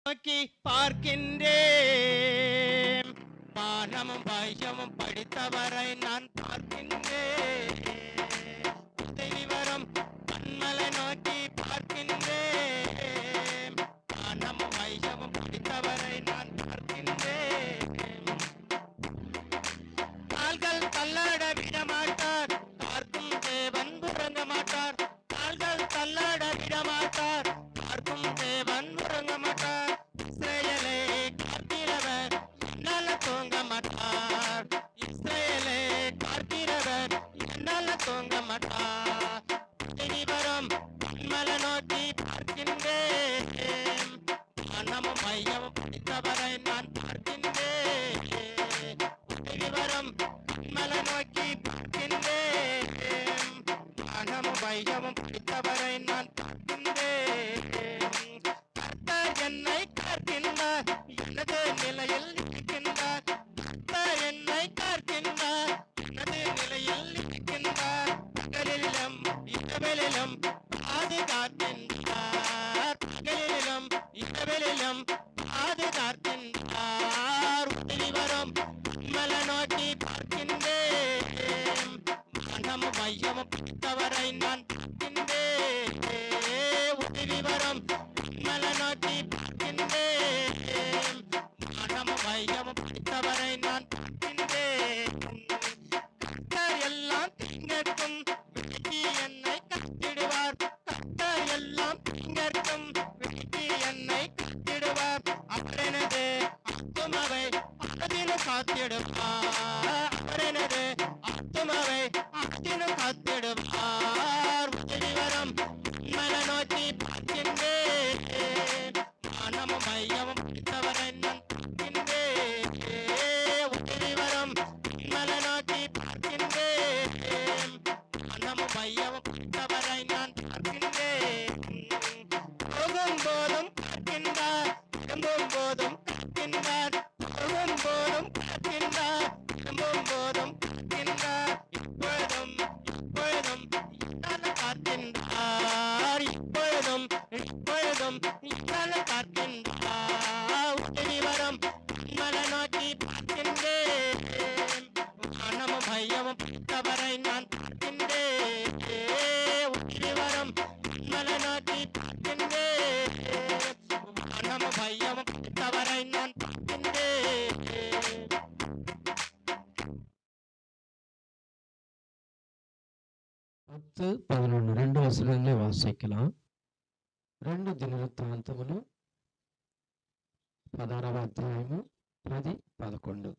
நோக்கி பார்க்கின்றேன். பானமும் பாய்ச்சமும் படித்தவரை நான் பார்க்கின்றேன். வரும் கண்மலை நோக்கி பார்க்கின்றேன். பானமும் பாய்ச்சமும் படித்தவரை நான் பார்க்கின்றேன். கால்கள் தள்ளாட விட மாட்டார், பார்க்கும் தேவன் உறங்க மாட்டார். கால்கள் தள்ளாட விட மாட்டார், பார்க்கும் தேவன் உறங்க மாட்டார். இஸ்ரேலை காக்கிறவர் என்னால தூங்க மாட்டார். இஸ்ரேலை காக்கிறவர் என்னால தூங்க மாட்டார். இனி வரும் மலை நோக்கி பார்க்கின்றேன். மனமும் மையமும் படித்தவரை நான் பார்க்கின்றேன். இனி வரும் மலை நோக்கி பார்க்கின்றேன். மனமும் மையமும் படித்தவரை நான் பார்க்கின்றேன். கர்த்தர் என்னை காக்கின்றார், எனது நிலையில் இருக்கின்றார். கர்த்தர் என்னை காக்கின்றார், எனது நிலையில் இருக்கின்றார். பகலிலும் இரவிலும் பாதுகாக்கின்றார். பகலிலும் இரவிலும் பாதுகாக்கின்றார். உதவி வரும் மலை நோக்கி பார்க்கின்றேன். மனமும் மையமும் பிடித்தவரை நான் பார்க்கின்றேன். உதவி வரும் மலை நோக்கி பார்க்கின்றேன். மனமும் மையமும் பிடித்தவரை நான் பார்க்கின்றேன். கர்த்தர் எல்லாம் திங்கட்டும் விலக்கி என்னை காத்திடுவார். கர்த்தர் எல்லாம் திங்கட்டும் விலக்கி என்னை காத்திடுவார். அவரெனது ஆத்துமாவை அதினு காத்திடுவார். அவரெனது ஆத்துமாவை அதினு காத்திடுவார். உதவி வரும் மலை நோக்கி பார்க்கின்றேன். மனமும் மையமும் பிடித்தவரை நான் பார்க்கின்றேன். உதவி வரும் மலை நோக்கி பார்க்கின்றேன். மனமும் மையமும் பிடித்தவரை நான் பார்க்கின்றேன். போகும் போதும் பார்க்கின்றார், திரும்பும் போதும் பார்க்கின்றார். போகும் போதும் பார்க்கின்றார், திரும்பும் போதும் பார்க்கின்றார். இப்பொழுதும் இப்பொழுதும் இன்னால பார்க்கின்றார். இப்பொழுதும் இப்பொழுதும் இன்னால பார்க்கின்றார். உதவி வரும் மலை நோக்கி பார்க்கின்றேன். மனமும் மையமும் பிடித்தவரை நான் பார்க்கின்றேன். உதவி வரும் மலை நோக்கி பார்க்கின்றேன். மனமும் மையமும் பிடித்தவரை நான் பார்க்கின்றேன். 10, 11 2 వచనాలే వాసిக்கலாம். 2 దినవృత్తాంతములు 16వ అధ్యాయము 10, 11.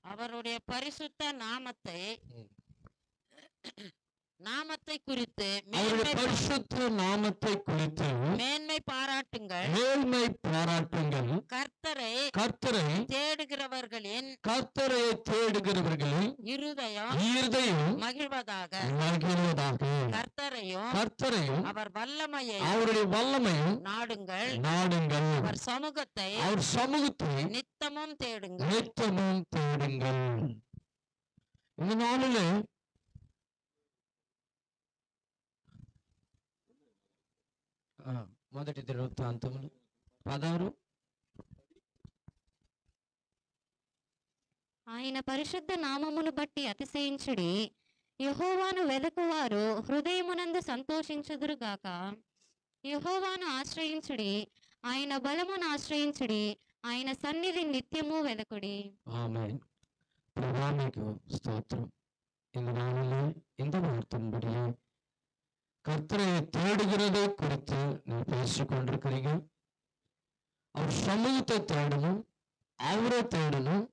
அவருடைய பரிசுத்த நாமத்தை குறித்து அவருடைய பரிசுத்த நாமத்தை குறித்து மேன்மை பாராட்டுங்கள். கர்த்தரை தேடுகிறவர்களின் இருதயம் மகிழ்வதாக. கர்த்தரையும் அவர் அவருடைய வல்லமையும் நாடுங்கள். அவர் சமூகத்தை நித்தமும் தேடுங்கள். இந்த நாளிலே మొదటి దినవృత్తాంతములు 16. ఆయన పరిశుద్ధ నామమును బట్టి అతిశయించుడి. యెహోవాను వెదకువారు హృదయమునందు సంతోషించుదురుగాక. యెహోవాను ఆశ్రయించుడి, ఆయన బలమును ఆశ్రయించుడి, ఆయన సన్నిధి నిత్యము వెదకుడి. ஆமென். ప్రభువుకు స్తోత్రం. இந்த நாளிலே இந்த வார்த்தையின்படியே கர்த்தரை தேடுகிறதை குறித்து நீங்க பேசிக்கொண்டிருக்கிறீங்க. அவர் சமூகத்தை தேடணும், அவரை தேடணும்,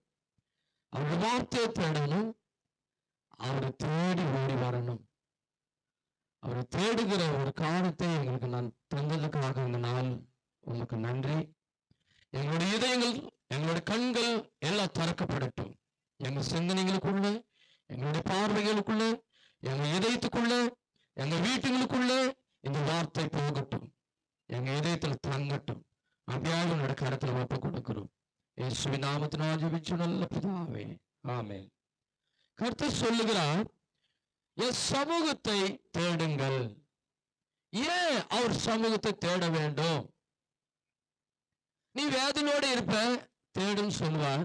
அவருடைய வார்த்தையை தேடணும், அவரை தேடி ஓடி வரணும். அவரை தேடுகிற ஒரு காரணத்தை எங்களுக்கு நான் தந்ததுக்காக இந்த நாள் உமக்கு நன்றி. எங்களுடைய இதயங்கள், எங்களுடைய கண்கள் எல்லாம் திறக்கப்படட்டும். எங்க சிந்தனைகளுக்குள்ள, எங்களுடைய பார்வைகளுக்குள்ள, எங்க இதயத்துக்குள்ள, எங்க வீட்டுகளுக்குள்ள இந்த வார்த்தை போகட்டும். எங்க இதயத்தில் தங்கட்டும். அப்படியாக உன்னோட கருத்துல ஒப்பு கொடுக்கிறோம். இயேசுவின் நாமத்தினால் ஜெபிச்சு நல்ல பிதாவே, ஆமென். கர்த்தர் சொல்லுகிறார், என் சமூகத்தை தேடுங்கள். ஏன் அவர் சமூகத்தை தேட வேண்டும்? நீ வேதனையோட இருப்ப, தேடுன்னு சொல்லுவார்.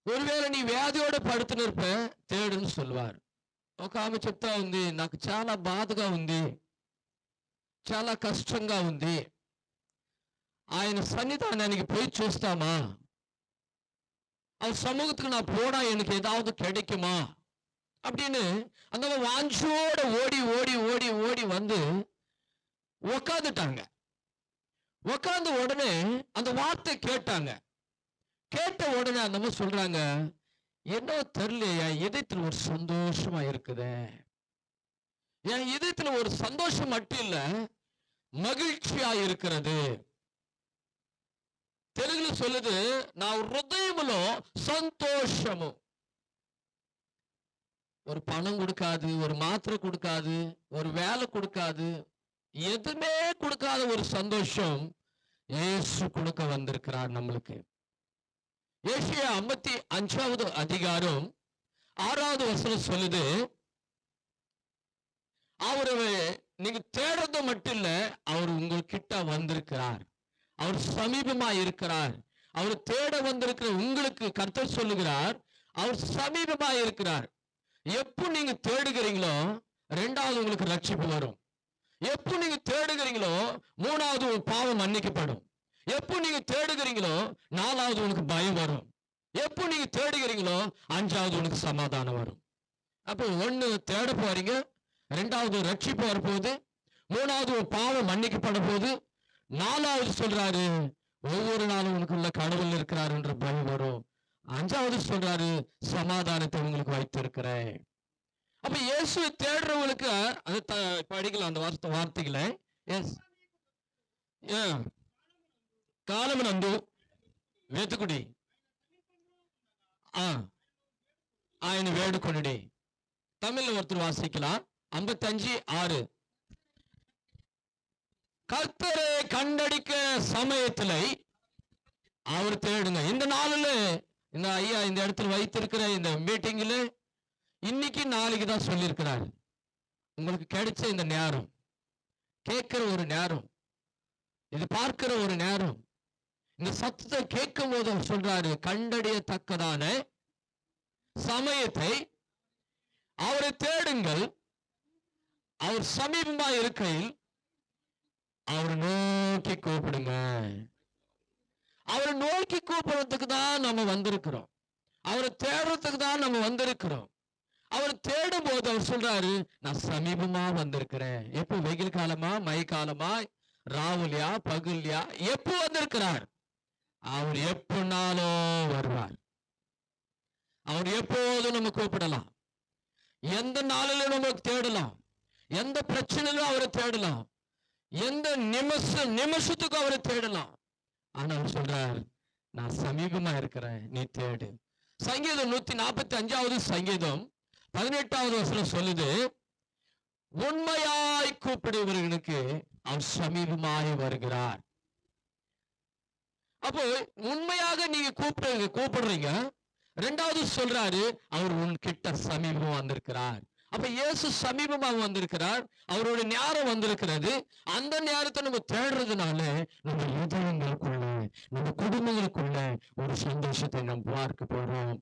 ఒరువేళ నీ వ్యాధిயோட పడుతున్నప్ప తేడుని சொல்வார். ఒక ఆమె చెప్తా ఉంది, నాకు చాలా బాధగా ఉంది, చాలా కష్టంగా ఉంది, ఆయన సన్నిధానానికి పోయి చూస్తాமா, அவர் சமூகத்துக்கு நான் போனா எனக்கு ஏதாவது கிடைக்குமா அப்படின்னு அந்த வாஞ்சோட ஓடி ஓடி ஓடி ஓடி வந்து உக்காந்துட்டாங்க. உக்காந்த உடனே அந்த வார்த்தை கேட்டாங்க. கேட்ட உடனே அந்த சொல்றாங்க, என்ன தெரியலையா, இதயத்துல ஒரு சந்தோஷமா இருக்குது, என் இதயத்துல ஒரு சந்தோஷம் மட்டும் இல்ல, மகிழ்ச்சியா இருக்கிறது. తెలుగులో சொல்லுது, నా హృదయములో సంతోషము. ஒரு பணம் கொடுக்காது, ஒரு மாத்திரை கொடுக்காது, ஒரு வேலை கொடுக்காது, எதுவுமே கொடுக்காத ஒரு சந்தோஷம் இயேசு கொடுக்க வந்திருக்கிறார் நம்மளுக்கு. ஏசாயா 55வது அதிகாரம் 6வது வசனம் சொல்லுது, அவரை நீங்க தேடுறது மட்டும் இல்ல, அவர் உங்ககிட்ட வந்திருக்கிறார், அவர் சமீபமா இருக்கிறார். அவர் தேட வந்திருக்கிற உங்களுக்கு கர்த்தர் சொல்லுகிறார், அவர் சமீபமா இருக்கிறார். எப்போ நீங்க தேடுகிறீங்களோ ரெண்டாவது உங்களுக்கு ரட்சிப்பு வரும். எப்போ நீங்க தேடுகிறீங்களோ மூணாவது ஒரு பாவம் மன்னிக்கப்படும். எப்போ நீங்க தேடுகிறீங்களோ நாலாவது உனக்கு பயம் வரும். எப்போ நீங்க தேடுகிறீங்களோ அஞ்சாவது உனக்கு சமாதானம் வரும். அப்போ ஒண்ணு தேட போறீங்க, ரெண்டாவது ரட்சிப்பு வரப்போகுது, மூணாவது ஒரு பாவம் மன்னிக்கப்பட போகுது, நாலாவது சொல்றாரு ஒவ்வொரு நாளும் உனக்குள்ள கடவுள் இருக்கிறார் என்ற பயம் வரும், அஞ்சாவது சொல்றாரு சமாதானத்தை உங்களுக்கு வைத்திருக்கிறேன். அப்ப இயேசு தேடுறவங்களுக்கு அது படிக்கலாம் அந்த வார்த்தைகளை. எஸ், కాలమునందు వెతుకుడి, ఆయన వేడుకొనుడి. தமிழ்ல ஒருத்தர் வாசிக்கலாம், 55:6. கர்த்தரை கண்டடிக்க சமயத்துல அவர் தேடுங்க. இந்த நாளில் இந்த ஐயா இந்த இடத்துல வைத்திருக்கிற இந்த மீட்டிங்ல இன்னைக்கு நாளைக்கு தான் சொல்லியிருக்கிறார். உங்களுக்கு கிடைச்ச இந்த நேரம், கேட்கிற ஒரு நேரம், இது பார்க்கிற ஒரு நேரம், இந்த சத்தத்தை கேட்கும் போது அவர் சொல்றாரு, கண்டறியத்தக்கதான சமயத்தை அவரை தேடுங்கள், அவர் சமீபமா இருக்கையில் அவரை நோக்கி கூப்பிடுங்க. அவரை நோக்கி கூப்பிடுறதுக்கு தான் நம்ம வந்திருக்கிறோம், அவரை தேடுறதுக்கு தான் நம்ம வந்திருக்கிறோம். அவர் தேடும் போது அவர் சொல்றாரு, நான் சமீபமா வந்திருக்கிறேன். எப்போ, வெயில் காலமா, மை காலமா, ராவுலியா, பகுலியா, எப்போ வந்திருக்கிறார்? அவர் எப்பனாலும் வருவார். அவர் எப்போதும் நம்ம கூப்பிடலாம், எந்த நாளிலும் நம்ம தேடலாம், எந்த பிரச்சனையிலும் அவரை தேடலாம், எந்த நிமிஷத்துக்கும் அவரை தேடலாம். ஆனா அவர் சொல்றார், நான் சமீபமா இருக்கிறேன், நீ தேடு. சங்கீதம் 145வது சங்கீதம் 18வது வசனம் சொல்லுது, உண்மையாய் கூப்பிடுவர்களுக்கு அவர் சமீபமாய் வருகிறார். அப்போ உண்மையாக நீங்க கூப்பிடுறீங்க. ரெண்டாவது சொல்றாரு, அவர் உன்கிட்ட சமீபமா வந்திருக்கிறார். அப்ப இயேசு சமீபமாக வந்திருக்கிறார், அவரோட நேரம் வந்திருக்கிறது. அந்த நேரத்தை நம்ம தேடுறதுனால நம்ம இதயங்களுக்குள்ள, நம்ம குடும்பங்களுக்குள்ள ஒரு சந்தோஷத்தை நம்ம பார்க்க போறோம்.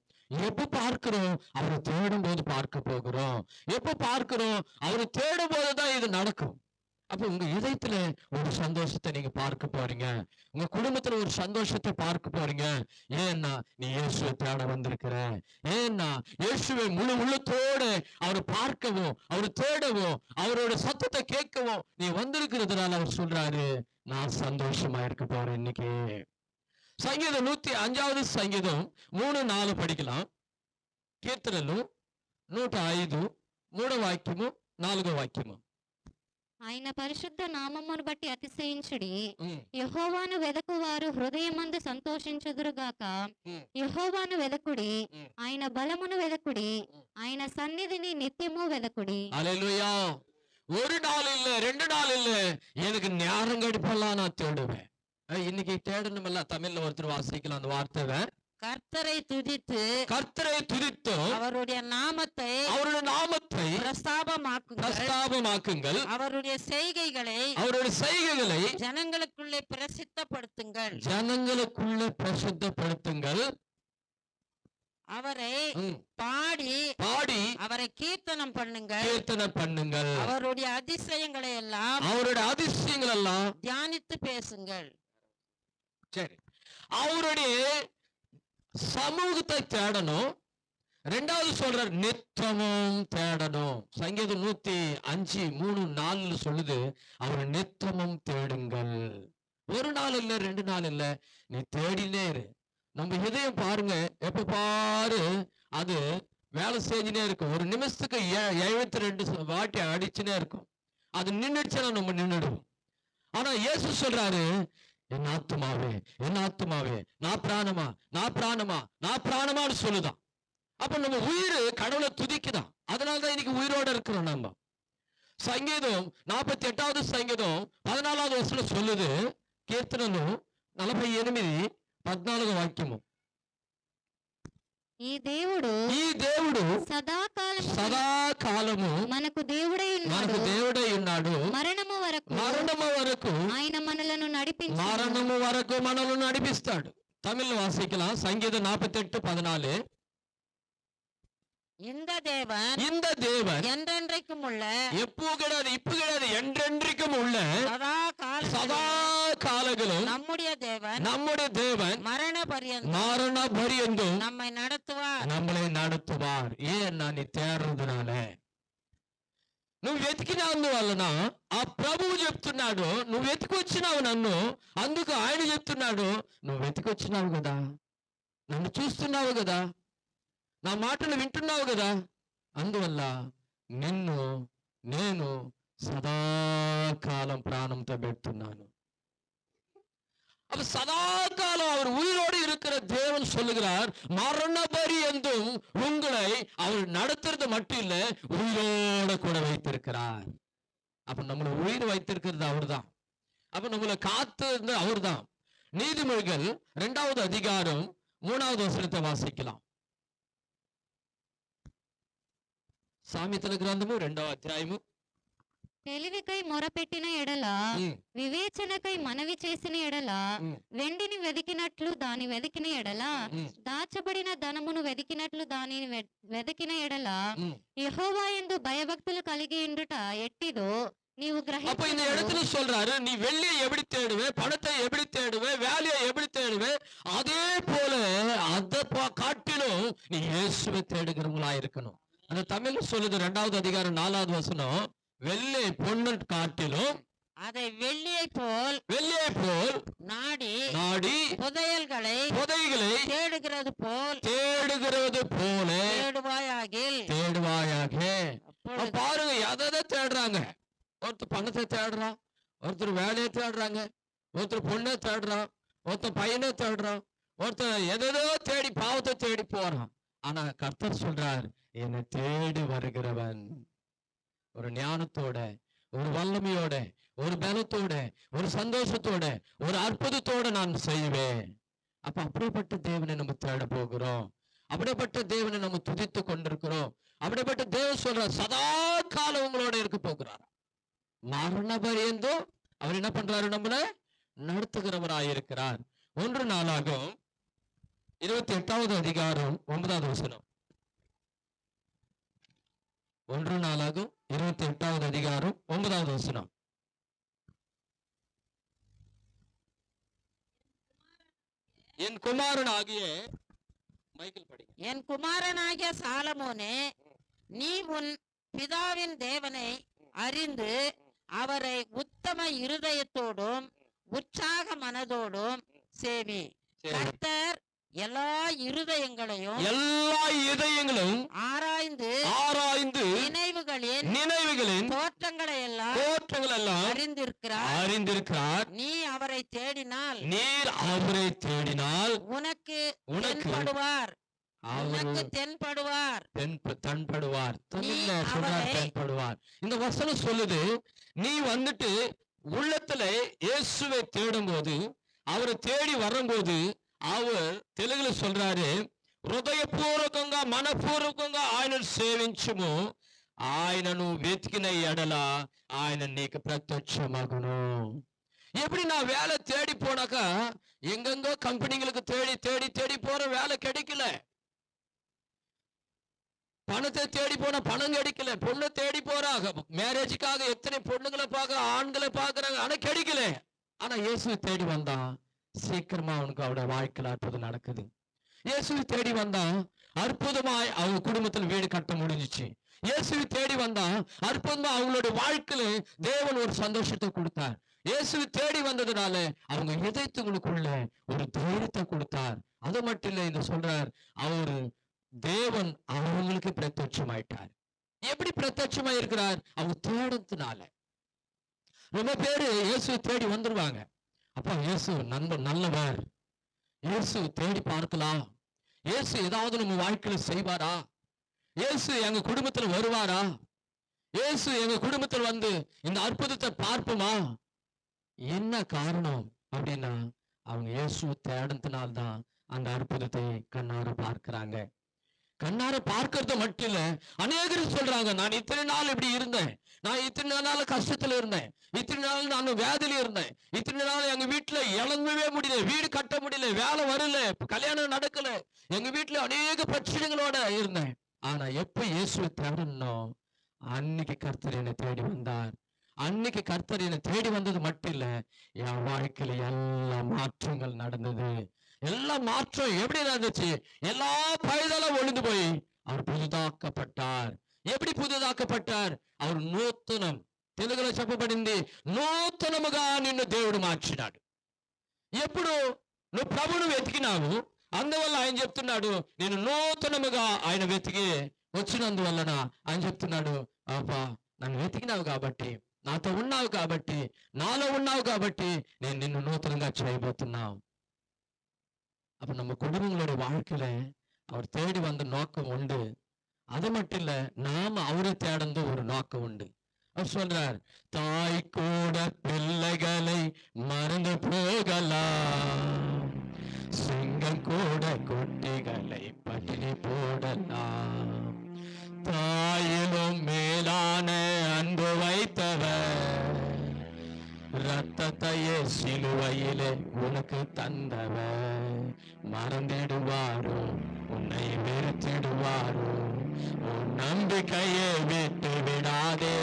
எப்ப பார்க்கிறோம்? அவரை தேடும் போது பார்க்க போகிறோம். எப்ப பார்க்கிறோம்? அவரை தேடும் போதுதான் இது நடக்கும். அப்ப உங்க இதயத்துல ஒரு சந்தோஷத்தை நீங்க பார்க்க போறீங்க, உங்க குடும்பத்துல ஒரு சந்தோஷத்தை பார்க்க போறீங்க. ஏன்னா நீ இயேசுவை தேட வந்திருக்கிற. ஏன்னா இயேசுவை முழு உள்ளத்தோடு அவரை பார்க்கவும், அவரை தேடவும், அவரோட சத்தத்தை கேட்கவும் நீ வந்திருக்கிறதுனால அவர் சொல்றாரு, நான் சந்தோஷமா இருக்க போறேன் இன்னைக்கு. சங்கீதம் 105வது சங்கீதம் 3-4 படிக்கலாம். కీర్తనలు 105 3వ వాక్యము 4వ వాక్యము. ఆయన పరిశుద్ధ నామమును బట్టి అతిశయించుడి, యెహోవాను వెదకువారు హృదయమందు సంతోషించుదురుగాక. యెహోవాను వెదకుడి, ఆయన బలమును వెదకుడి, ఆయన సన్నిధిని నిత్యము వెదకుడి. హల్లెలూయా. ஒரு நாள் இல்ல, 2 நாள் இல்ல, எனக்கு நேரம் கடிப்பெல்லாம் நான் தேடுவேன். இன்னைக்கு தேடணும். தமிழ்ல ஒருத்தர் வாசிக்கலாம் அந்த வார்த்தை, கர்த்தரை துதித்து அவருடைய நாமத்தை பிரஸ்தாபமாக்குங்கள். அவருடைய செய்கைகளை ஜனங்களுக்குள்ளே பிரசித்தப்படுத்துங்கள். அவரை பாடி அவரை கீர்த்தனம் பண்ணுங்கள். அவருடைய அதிசயங்களை எல்லாம் தியானித்து பேசுங்கள். சரி, அவருடைய சமூகத்தை தேடணும். ரெண்டாவது சொல்றார் நித்தமும் தேடணும். சங்கீதம் 105:3-4 சொல்லுது, அவர் நித்தமும் தேடுங்கள். ஒரு நாள் இல்ல, 2 நாள் இல்ல, நீ தேடினே இரு. நம்ம இதயம் பாருங்க, எப்ப பாரு அது வேலை செஞ்சுனே இருக்கும். ஒரு நிமிஷத்துக்கு 72 வாட்டி அடிச்சுனே இருக்கும். அது நின்றுச்சுன்னா நம்ம நின்றுடுவோம். ஆனா இயேசு சொல்றாரு, என் ஆத்துமாவே நான் பிராணமான்னு சொல்லுதான். அப்ப நம்ம உயிர் கடவுளை துதிக்குதான். அதனாலதான் இன்னைக்கு உயிரோட இருக்கிறோம். நம்ம சங்கீதம் 48வது சங்கீதம் 14வது வசனம் சொல்லுது, కీర్తనలు 48:14 వాక్యము. ఈ దేవుడు సదాకాలము మనకు దేవుడై ఉన్నాడు. మరణము వరకు ఆయన మనలను నడిపిస్తాడు. తమిళ వాసిக்கலாம். சங்கீதம் 48:14. இந்த தேவன் என்றென்றைக்கும் உள்ள, எப்போ கிடையாது, இப்ப கிடையாது, என்றென்றைக்கும் உள்ள, சதா காலங்களும் நம்முடைய தேவன் மரண பரியந்தம் நம்மளை நடத்துவார். ஏன் நான் తేరదునాల నువ్వు వెతికినందువలన ఆ ప్రభువు చెప్తున్నాడు, నువ్వు వెతికొచ్చినావు నన్ను, అందుకు ఆయన చెప్తున్నాడు, నువ్వు వెతికొచ్చినావు కదా, నన్ను చూస్తున్నావు కదా, నా మాటలు వింటున్నావు కదా, అందువల్ల నేను సదాకాలం ప్రాణంతో పెడుతున్నాను. அப்ப சதாகாலம் அவர் உயிரோடு இருக்கிற தேவன் சொல்லுகிறார், மரண பரியந்தம் உங்களை அவர் நடத்துறது மட்டும் இல்ல, உயிரோட கூட வைத்திருக்கிறார். அப்ப நம்மளை உயிர் வைத்திருக்கிறது அவர் தான். அப்ப நம்மளை காத்து இருந்த அவர் தான். நீதிமொழிகள் 2வது அதிகாரம் 3வது வசனத்தை வாசிக்கலாம். సామెతల గ్రంథము 2వ అధ్యాయము. తెలివికై మొరపెట్టిన ఎడల, వివేచనకై మనవి చేసిన ఎడల, వెండిని వెదికినట్లు దాని వెదికిన ఎడల, దాచబడిన ధనమును వెదికినట్లు దానిని వెదికిన ఎడల, యెహోవా యందు భయభక్తులు కలిగి ఉండుట ఎట్టిదో నీవు அப்ப இந்த இடத்துல சொல்றாரு, நீ வெள்ளியை எப்படி தேடுவே, பணத்தை எப்படி தேடுவே, வேலையை எப்படி தேடுவே, அதே போல அதை காட்டிலும் நீ இயேசுவை தேடுகிறவங்களா இருக்கணும். அந்த தமிழ்ல சொல்லுது 2வது அதிகாரம் 4வது வசனம், வெள்ளை பொண்ணு காட்டிலும் அதை வெள்ளியை போல் நாடி புதையல்களை தேடுகிறது போல தேடுவாயாக. பாருங்க, எதை தேடுறாங்க. ஒருத்தர் பணத்தை தேடுறான், ஒருத்தர் வேலையை தேடுறாங்க, ஒருத்தர் பொண்ணை தேடுறான், ஒருத்தர் பையனை தேடுறான், ஒருத்தர் எதோ தேடி பாவத்தை தேடி போறான். ஆனா கர்த்தர் சொல்றார், என்னை தேடி வருகிறவன் ஒரு ஞானத்தோட, ஒரு வல்லமையோட, ஒரு பலத்தோட, ஒரு சந்தோஷத்தோட, ஒரு அற்புதத்தோட நான் செய்வேன். அப்ப அப்படிப்பட்ட தேவனை நம்ம தேட போகிறோம். அப்படிப்பட்ட தேவனை நம்ம துதித்து கொண்டிருக்கிறோம். அப்படிப்பட்ட தேவன் சொல்ற சதா காலம் உங்களோட இருக்க போகிறார். மரண பரியந்தம் அவர் என்ன பண்றாரு, நம்மள நடத்துகிறவராயிருக்கிறார். 1 நாளாகும் 28வது அதிகாரம் 9வது வசனம். 1 நாளாகும் 28வது அதிகாரம் 9வது வசனம். என் குமாரனாகிய சாலமோனே, நீ உன் பிதாவின் தேவனை அறிந்து அவரை உத்தம இருதயத்தோடும் உற்சாக மனதோடும் சேவி. கர்த்தர் எல்லா இருதயங்களும் ஆராய்ந்து நினைவுகளின் தோற்றங்களை எல்லாம் அறிந்திருக்கிறார். நீ அவரை தேடினால் உனக்கு தென்படுவார். இந்த வசனம் சொல்லுது, நீ வந்துட்டு உள்ளத்துல இயேசுவை தேடும் போது, அவரை தேடி வரும்போது அவர் తెలుగులో சொல்றாரு, హృదయపూర్వకంగా మనపూర్వకంగా ఆయనను సేవించుము, ఆయనను వెతికిన ఎడల ఆయన నీకు ప్రత్యక్షమగును. எப்படி நான் வேலை தேடி போனாக்கா எங்கெங்கோ கம்பெனிகளுக்கு தேடி தேடி தேடி போற வேலை கிடைக்கல, பணத்தை தேடி போன பணம் கிடைக்கல, பொண்ணு தேடி போறாங்க மேரேஜுக்காக எத்தனை பொண்ணுங்களை பார்க்க ஆண்களை பார்க்கறாங்க, ஆனா கிடைக்கல. ஆனா இயேசுவை தேடி வந்தா சீக்கிரமா அவனுக்கு அவருடைய வாழ்க்கையில் அற்புதம் நடக்குது. இயேசுவை தேடி வந்தா அற்புதமாய் அவங்க குடும்பத்தில் வீடு கட்ட முடிஞ்சிச்சு. இயேசுவை தேடி வந்தா அற்புதமா அவங்களுடைய வாழ்க்கையில தேவன் ஒரு சந்தோஷத்தை கொடுத்தார். இயேசுவை தேடி வந்ததுனால அவங்க இதயத்துக்குள்ள ஒரு தைரியத்தை கொடுத்தார். அது மட்டும் இல்ல, இந்த சொல்றார், அவரு தேவன் அவங்களுக்கு பிரத்யட்சமாயிட்டார். எப்படி பிரத்யட்சமா இருக்கிறார்? அவங்க தேடத்தினால. ரொம்ப பேரு இயேசுவை தேடி வந்துருவாங்க, அப்பா இயேசு நல்லவர், இயேசு தேடி பார்க்கலாம், இயேசு ஏதாவது நம்ம வாழ்க்கையில செய்வாரா, இயேசு எங்க குடும்பத்துல வருவாரா, இயேசு எங்க குடும்பத்தில் வந்து இந்த அற்புதத்தை பார்ப்போமா? என்ன காரணம் அப்படின்னா, அவங்க இயேசு தேடத்தினால்தான் அந்த அற்புதத்தை கண்ணார பார்க்கிறாங்க. கண்ணார பார்க்கறது மட்டும் இல்ல, அநேகர் சொல்றாங்க, நான் இத்தனை நாள் இப்படி இருந்தேன், நான் இத்தனை நாள் கஷ்டத்துல இருந்தேன், இத்தனை நாள் நான் வேதியில இருந்தேன், இத்தனை நாள் எங்க வீட்டுல இழங்கவே முடியல, வீடு கட்ட முடியல, வேலை வரல, கல்யாணம் நடக்கல, எங்க வீட்டுல அநேக பிரச்சனைகளோட இருந்தேன். ஆனா எப்ப இயேசுவை தேடணும், அன்னைக்கு கர்த்தர் என்னை தேடி வந்தார். அன்னைக்கு கர்த்தர் என்னை தேடி வந்தது மட்டும் இல்ல, என் வாழ்க்கையில எல்லா மாற்றங்கள் நடந்தது. எல்லா மாற்றம் எப்படி நடந்துச்சு? எல்லா பழுதெல்லாம் ஒளிந்து போய் அவர் புதிதாக்கப்பட்டார். எப்படி పుదిదాக்கப்பட்டார்? அவர் నూతనం, తెలుగులో చెప్పబడింది, నూతనముగా నిన్ను దేవుడు మార్చినాడు. ఎప్పుడు నువ్వు ప్రభువును వెతికినావు, అందువల్ల ఆయన చెప్తున్నాడు, నేను నూతనముగా ఆయన వెతికి వచ్చినందువలన ఆయన చెప్తున్నాడు, అబ్బా నన్ను వెతికినావు కాబట్టి, నాతో ఉన్నావు కాబట్టి, నాలో ఉన్నావు కాబట్టి నేను నిన్ను నూతనంగా చేయబోతున్నావు. அப்ப நம்ம குடும்பங்களோட வாழ்க்கையில அவர் தேடி வந்த நோக்கம் உண்டு. அது மட்டும் இல்ல, நாம அவரை தேடந்து ஒரு நோக்கம் உண்டு. அவர் சொல்றார், தாய் கூட பிள்ளைகளை மறந்து போகலாம், சிங்கம் கூட குட்டிகளை பட்டினி போடலாம், தாயிலும் மேலான அன்பு வைத்தவர், ரத்தத்தையே சிலுவையிலே உனக்கு தந்தவர், மறந்திடுவாரோ உன்னை வெறுத்திடுவாரோ, உன் நம்பிக்கையை விட்டு விடாதே,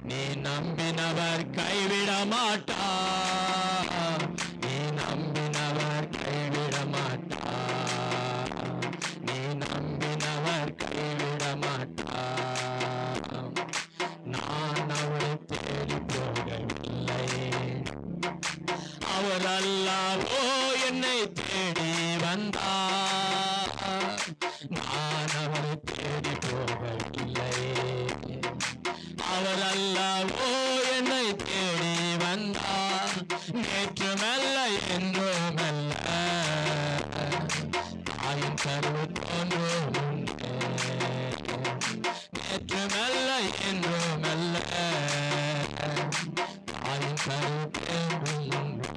நீ நம்பினவர் கைவிட மாட்டார், நீ நம்பினவர் கைவிட மாட்டார், நீ நம்பினவர் கைவிட மாட்டார். நான் அவரை தேடி போகவில்லை, அவர் அல்லவோ என்னை தேடி வந்தார், நான் அவரை தேடி போகவில்லை, அவர் அல்லவோ என்னை தேடி வந்தார், நேற்றுமல்ல என்றுமல்ல, தாயின் கருவு தோன்றும் முன்னே, நேற்றுமல்ல என்றுமல்ல, தாயின் கருவு தோன்றும் முன்னே.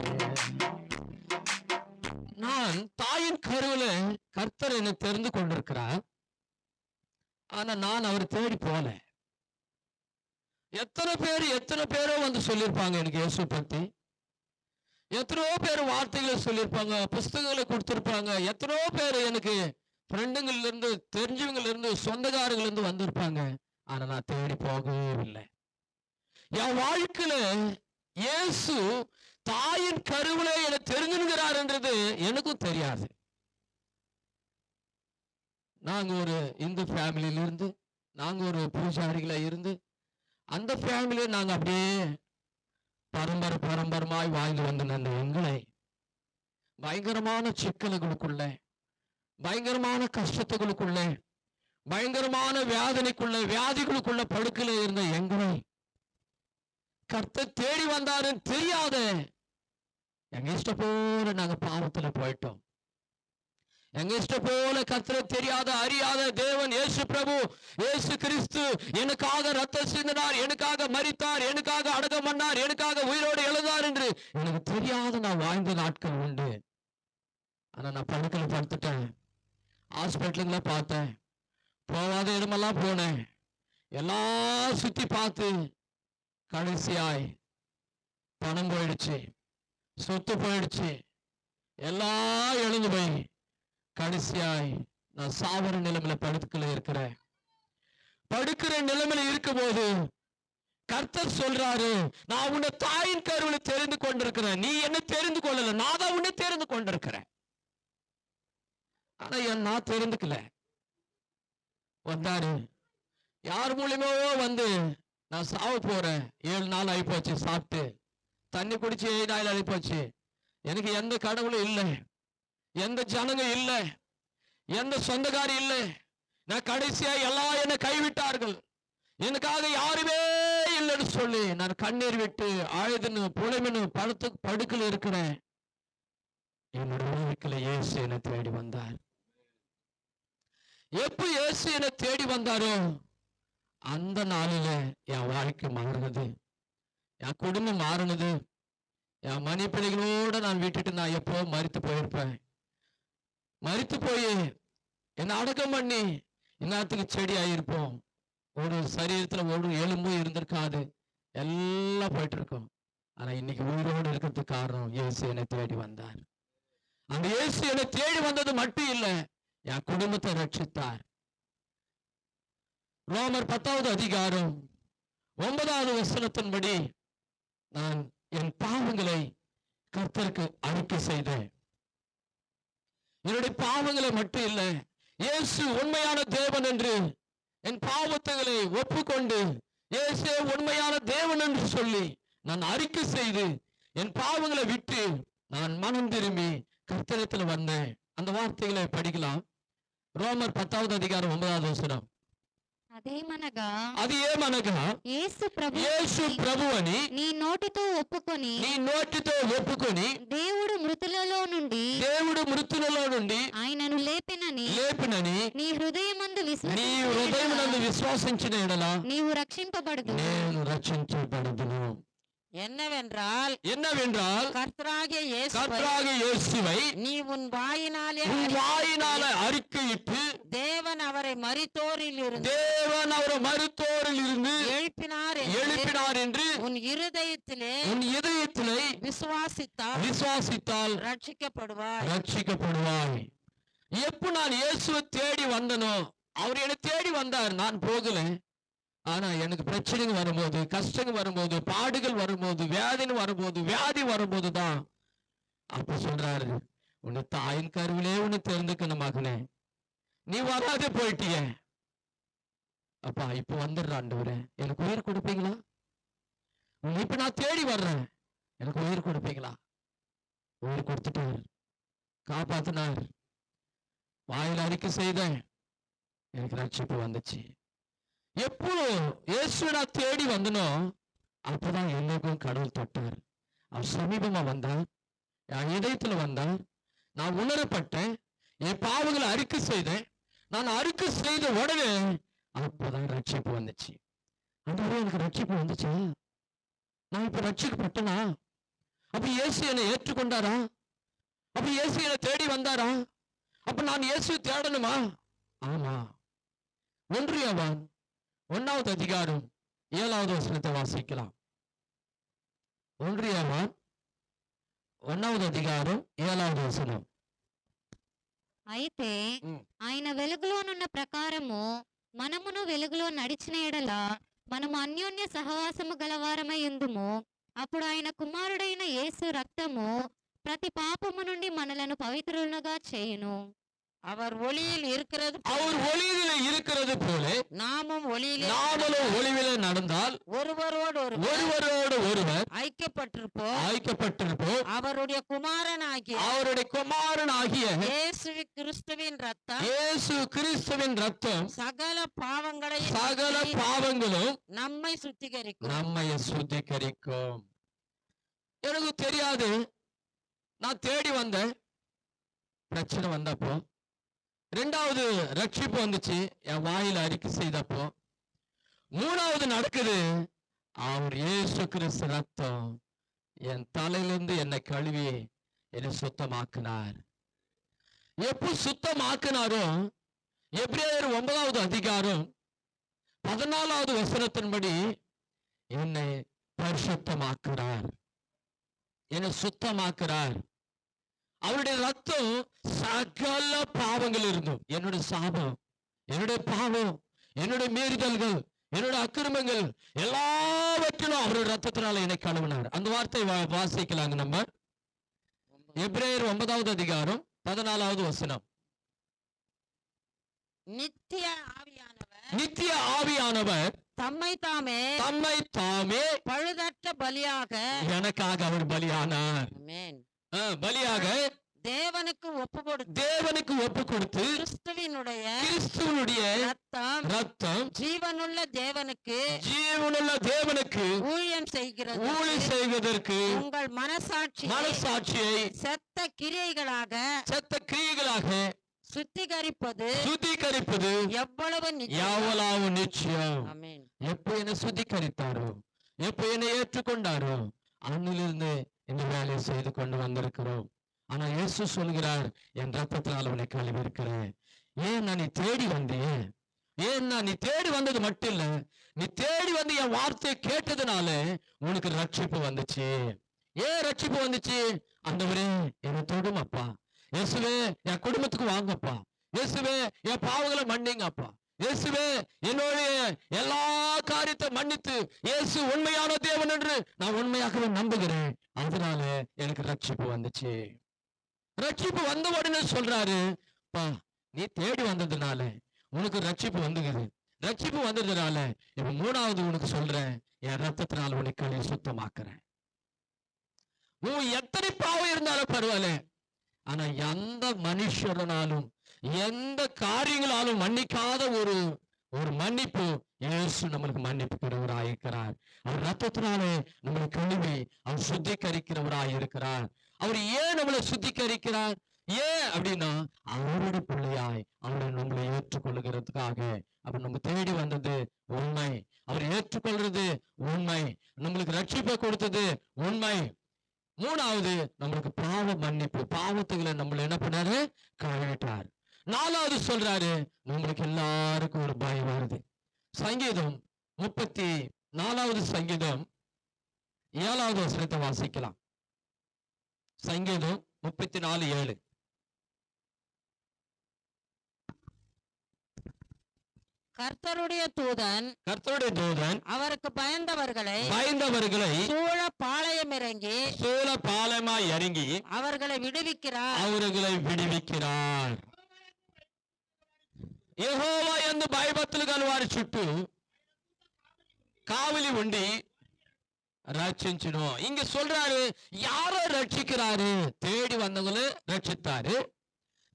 நான் தாயின் கருவில கர்த்தர் என்னை தெரிந்து கொண்டிருக்கிறார், ஆனா நான் அவர் தேடி போல. எத்தனை பேரோ வந்து சொல்லியிருப்பாங்க எனக்கு இயேசு பத்தி, எத்தனையோ பேர் வார்த்தைகளை சொல்லியிருப்பாங்க, புஸ்தகங்களை கொடுத்திருப்பாங்க, எத்தனையோ பேர் எனக்கு ஃப்ரெண்டுங்கள்ல இருந்து, தெரிஞ்சவங்கல இருந்து, சொந்தக்காரங்கள்ல இருந்து வந்திருப்பாங்க. ஆனா நான் தேடி போகவே இல்லை. என் வாழ்க்கையில இயேசு தாயின் கருவில என்னை தெரிஞ்சுங்கிறார் என்றது எனக்கும் தெரியாது. நாங்க ஒரு இந்து ஃபேமிலியில இருந்து, நாங்க ஒரு பூஜாரிகளா இருந்து, அந்த ஃபேமிலியை நாங்க அப்படியே பரம்பரமாய் வாழ்ந்து வந்த எங்களை பயங்கரமான சிக்கல்களுக்குள்ள, பயங்கரமான கஷ்டத்துகளுக்குள்ள, பயங்கரமான வியாதிகளுக்குள்ள படுக்கையில இருந்த எங்களை கர்த்தர் தேடி வந்தாருன்னு தெரியாத எங்க இஷ்ட போல நாங்க பாவத்துல போயிட்டோம். எங்க இஷ்ட போல கர்த்தரை தெரியாத அறியாத தேவன் இயேசு பிரபு இயேசு கிறிஸ்து எனக்காக ரத்தம் சிந்தினார், எனக்காக மரித்தார், எனக்காக அடக்கம் பண்ணார், எனக்காக உயிரோடு எழுந்தார் என்று எனக்கு தெரியாத நான் வாழ்ந்த நாட்கள் உண்டு. ஆனா நான் படுக்கல படுத்துட்டேன். ஹாஸ்பிட்டலுங்கெல்லாம் பார்த்தேன், போகாத இடமெல்லாம் போனேன், எல்லாம் சுத்தி பார்த்து கடைசியாய் பணம் போயிடுச்சு, சொத்து போயிடுச்சு, எல்லாம் எழுந்து போய் கடைசியாய் நான் சாவர நிலைமையில இருக்கிறேன். படுக்கிற நிலைமையில இருக்கும் போது கர்த்தர் சொல்றாரு, நான் உன்னை தாயின் கருவில தெரிந்து கொண்டிருக்கிறேன், நீ என்ன தெரிந்து கொள்ளல, நான் தான் உன்னை தெரிந்து கொண்டிருக்கிறேன். ஆனா நான் தெரிந்துக்கல. வந்தாரு, யார் மூலியமாவோ வந்து நான் சாவ போறேன், 7 நாள் ஆயிப்போச்சு, சாப்பிட்டு தண்ணி குடிச்சு 7 நாள் ஆயிப்போச்சு, எனக்கு எந்த கடவுளும் இல்லை, எந்த ஜனங்க இல்லை, எந்த சொந்தக்காரி இல்லை, நான் கடைசியா எல்லாம் என்னை கைவிட்டார்கள், எனக்காக யாருமே இல்லைன்னு சொல்லி நான் கண்ணீர் விட்டு அழுதுன்னு புலமின்னு படுக்கல இருக்கிறேன். என்னோட வாழ்க்கையில இயேசு என்னை தேடி வந்தார். எப்ப இயேசு என்னை தேடி வந்தாரோ அந்த நாளில என் வாழ்க்கை மாறுனது, என் குடும்பம் மாறினது. என் மணி பிள்ளைகளோட நான் விட்டுட்டு நான் எப்போ மரித்து போயிருப்பேன். மரித்து போய் என்னை அடக்கம் பண்ணி இந்நேரத்துக்கு செடி ஆகியிருப்போம். ஒரு சரீரத்துல ஒரு எலும்பும் இருந்திருக்காது, எல்லாம் போயிட்டு இருக்கும். ஆனா இன்னைக்கு உயிரோடு இருக்கிறதுக்கு காரணம் இயேசு என்னை தேடி வந்தார். அந்த இயேசு என்னை தேடி வந்தது மட்டும் இல்ல, என் குடும்பத்தை ரட்சித்தார். ரோமர் 10வது அதிகாரம் 9வது வசனத்தின்படி நான் என் பாவங்களை கர்த்தருக்கு அறிக்கை செய்தேன். என்னுடைய பாவங்களை மட்டும் இல்லை, இயேசு உண்மையான தேவன் என்று என் பாவத்துகளை ஒப்புக்கொண்டு இயேசு உண்மையான தேவன் என்று சொல்லி நான் அறிக்கை செய்து என் பாவங்களை விட்டு நான் மனம் திரும்பி கர்த்தரிடத்தில் வந்தேன். அந்த வார்த்தைகளை படிக்கலாம். ரோமர் 10வது அதிகாரம் 9வது வசனம். అదేమనగా యేసు ప్రభువని నీ నోటితో ఒప్పుకొని దేవుడు మృతులలో నుండి ఆయనను లేపెనని నీ హృదయమందు విశ్వాసించిన ఎడల నీవు రక్షింపబడుదువు. నేను రక్షించబడుదును. என்னவென்றால் கர்த்தராகிய இயேசுவை நீ உன் வாயினாலே அறிக்கையிட்டு தேவன் அவரை மரித்தோரில் இருந்து எழுப்பினார் என்று உன் இருதயத்திலே விசுவாசித்தால் ரட்சிக்கப்படுவாய். எப்ப நான் இயேசுவை தேடி வந்தனோ, அவர் என்னை தேடி வந்தார், நான் போகல. ஆனா எனக்கு பிரச்சனைகள் வரும்போது, கஷ்டங்கள் வரும்போது, பாடுகள் வரும்போது, வியாதி வரும்போது தான் அப்ப சொல்றாரு, உன்னை தாயின் கருவிலே உன்னை தெரிந்துக்கணும் மகனே, நீ வராதே போயிட்டிய, அப்பா இப்ப வந்துடுற ஆண்டவரே, எனக்கு உயிர் கொடுப்பீங்களா? இப்ப நான் தேடி வர்றேன், எனக்கு உயிர் கொடுப்பீங்களா? உயிர் கொடுத்துட்டார், காப்பாத்தினார். வாயில் அறிக்கை செய்தேன், எனக்கு ரட்சிப்பு வந்துச்சு. எப்போ இயேசு நான் தேடி வந்தனோ அப்பதான் எல்லாருக்கும் கடவுள் தொட்டார். அவர் சமீபமா வந்தார், என் இதயத்துல வந்தார். நான் உணரப்பட்டேன், என் பாவங்களை அறிக்கை செய்தேன். நான் அறிக்கை செய்த உடனே அப்பதான் ரட்சிப்பு வந்துச்சு. அதுவே எனக்கு ரட்சிப்பு வந்துச்சா? நான் இப்ப ரட்சிக்கப்பட்டனா? அப்ப இயேசு என்னை ஏற்றுக்கொண்டாரா? அப்ப இயேசு என்னை தேடி வந்தாரா? அப்ப நான் இயேசு தேடணுமா? ஆமா. 1 யோவான் 1வது அதிகாரம் 7வது வசனத்தை வாசிக்கலாம். 1 யோவான் 1வது அதிகாరం 7வது వచనం. అయితే ఆయన వెలుగులోనున్న ప్రకారము మనమును వెలుగులో నడిచిన ఎడల మనము అన్యోన్య సహవాసము గలవారమై ఉందుము. అప్పుడు ఆయన కుమారుడైన యేసు రక్తము ప్రతి పాపము నుండి మనలను పవిత్రులుగా చేయును. அவர் ஒளியில் இருக்கிறது போல நாமும் ஒளியிலே நடந்தால் ஒருவரோடு ஒருவர் ஐக்கியப்பட்டிருப்போம். அவருடைய குமாரனாகிய இயேசு கிறிஸ்துவின் ரத்தம் சகல பாவங்களும் நம்மை சுத்திகரிக்கும். எனக்கு தெரியாது, நான் தேடி வந்தேன். பிரச்சனை வந்தப்போ 2வது ரட்சிப்பு வந்துச்சு, என் வாயில அறிக்கை செய்தப்போ. 3வது நடக்குது, அவர் இயேசு கிறிஸ்து ரத்தம் என் தலையிலிருந்து என்னை கழுவி என்னை சுத்தமாக்கினார். எப்போ சுத்தமாக்கினாரோ எபிரேயர் 9வது அதிகாரம் 14வது வசனத்தின்படி என்னை பரிசுத்தமாக்குறார், என்னை சுத்தமாக்குறார். அவருடைய ரத்தம் சகல பாவங்கள் இருந்தும், என்னுடைய சாபம், என்னுடைய பாவம், என்னுடைய மீறுதல்கள், என்னுடைய அக்கிரமங்கள் எல்லாவற்றிலும் அவருடைய ரத்தத்தினால என்னை கழுவினார். அந்த வார்த்தை வாசிக்கலாங்க நம்ம. எபிரேயர் 9வது அதிகாரம் 14வது வசனம். நித்திய ஆவியானவர் நித்திய ஆவியானவர் தம்மை தாமே பழுதற்ற பலியாக எனக்காக அவர் பலியானார். ஆமென். பலியாக தேவனுக்கு ஒப்பு கொடுத்து கிறிஸ்துவினுடைய ரத்தம் ஜீவனுள்ள தேவனுக்கு ஊழியம் செய்வதற்கு உங்கள் மனசாட்சியை செத்த கிரியைகளாக சுத்திகரிப்பது எவ்வளவு நிச்சயம். எப்ப என்னை சுத்திகரித்தாரோ, எப்ப என்னை ஏற்றுக்கொண்டாரோ, அன்னிலிருந்து இந்த வேலையை செய்து கொண்டு வந்திருக்கிறோம். ஆனா இயேசு சொல்கிறார், என் ரத்தத்தினால் உன்னை கழுவி இருக்கிறேன். ஏன் நான் நீ தேடி வந்தேன்? ஏன் நான் நீ தேடி வந்தது மட்டும் இல்ல, நீ தேடி வந்து என் வார்த்தையை கேட்டதுனால உனக்கு ரட்சிப்பு வந்துச்சு. ஏன் ரட்சிப்பு வந்துச்சு? ஆண்டவரே என்னை தொடும் அப்பா, இயேசுவே என் குடும்பத்துக்கு வாங்கப்பா, இயேசுவே என் பாவங்களை மன்னிங்க அப்பா, இயேசுவே என்னுடைய எல்லா காரியத்தை மன்னித்து இயேசு உண்மையான தேவன் என்று நான் உண்மையாகவே நம்புகிறேன். அதனால எனக்கு ரட்சிப்பு வந்துச்சு. ரட்சிப்பு வந்த உடனே சொல்றாரு, பா நீ தேடி வந்ததுனால உனக்கு ரட்சிப்பு வந்துக்குது. ரட்சிப்பு வந்ததுனால இப்ப 3வது உனக்கு சொல்றேன், என் ரத்தத்தினால உன்னை கழுவி சுத்தமாக்குறேன். உன் எத்தனை பாவம் இருந்தாலும் பரவாயில்ல, ஆனா எந்த மனுஷனாலும் எந்த காரியங்களாலும் மன்னிக்காத ஒரு மன்னிப்பு இயேசு நம்மளுக்கு மன்னிப்புகிறவராய் இருக்கிறார். அவர் ரத்தத்தினாலே நம்மளை கழுவி அவர் சுத்திகரிக்கிறவராய் இருக்கிறார். அவர் ஏன் நம்மளை சுத்திகரிக்கிறார்? ஏன் அப்படின்னா அவருடைய பிள்ளையாய் அவரை நம்மளை ஏற்றுக்கொள்ளுகிறதுக்காக. அப்ப நம்ம தேடி வந்தது உண்மை, அவர் ஏற்றுக்கொள்றது உண்மை, நம்மளுக்கு ரட்சிப்பை கொடுத்தது உண்மை. 3வது நம்மளுக்கு பாவ மன்னிப்பு, பாவத்துகளை நம்மள என்ன பண்ணாரு? கழுவிட்டார். 4வது சொல்றாரு, நம்மளுக்கு எல்லாருக்கும் ஒரு பயம் வருது. சங்கீதம் 34வது சங்கீதம் 7வது வசனத்தை வாசிக்கலாம். சங்கீதம் 34:7. கர்த்தருடைய தூதன் அவருக்கு பயந்தவர்களை சூழ பாளையமாய் இறங்கி அவர்களை விடுவிக்கிறார். యెహోవా యందు భయభక్తులు గల వారి చుట్టూ காவலி உண்டி ரட்சிச்சுனோ. இங்க சொல்றாரு, யாரோ ரட்சிக்கிறாரு? தேடி வந்தவங்களே ரட்சித்தாரு,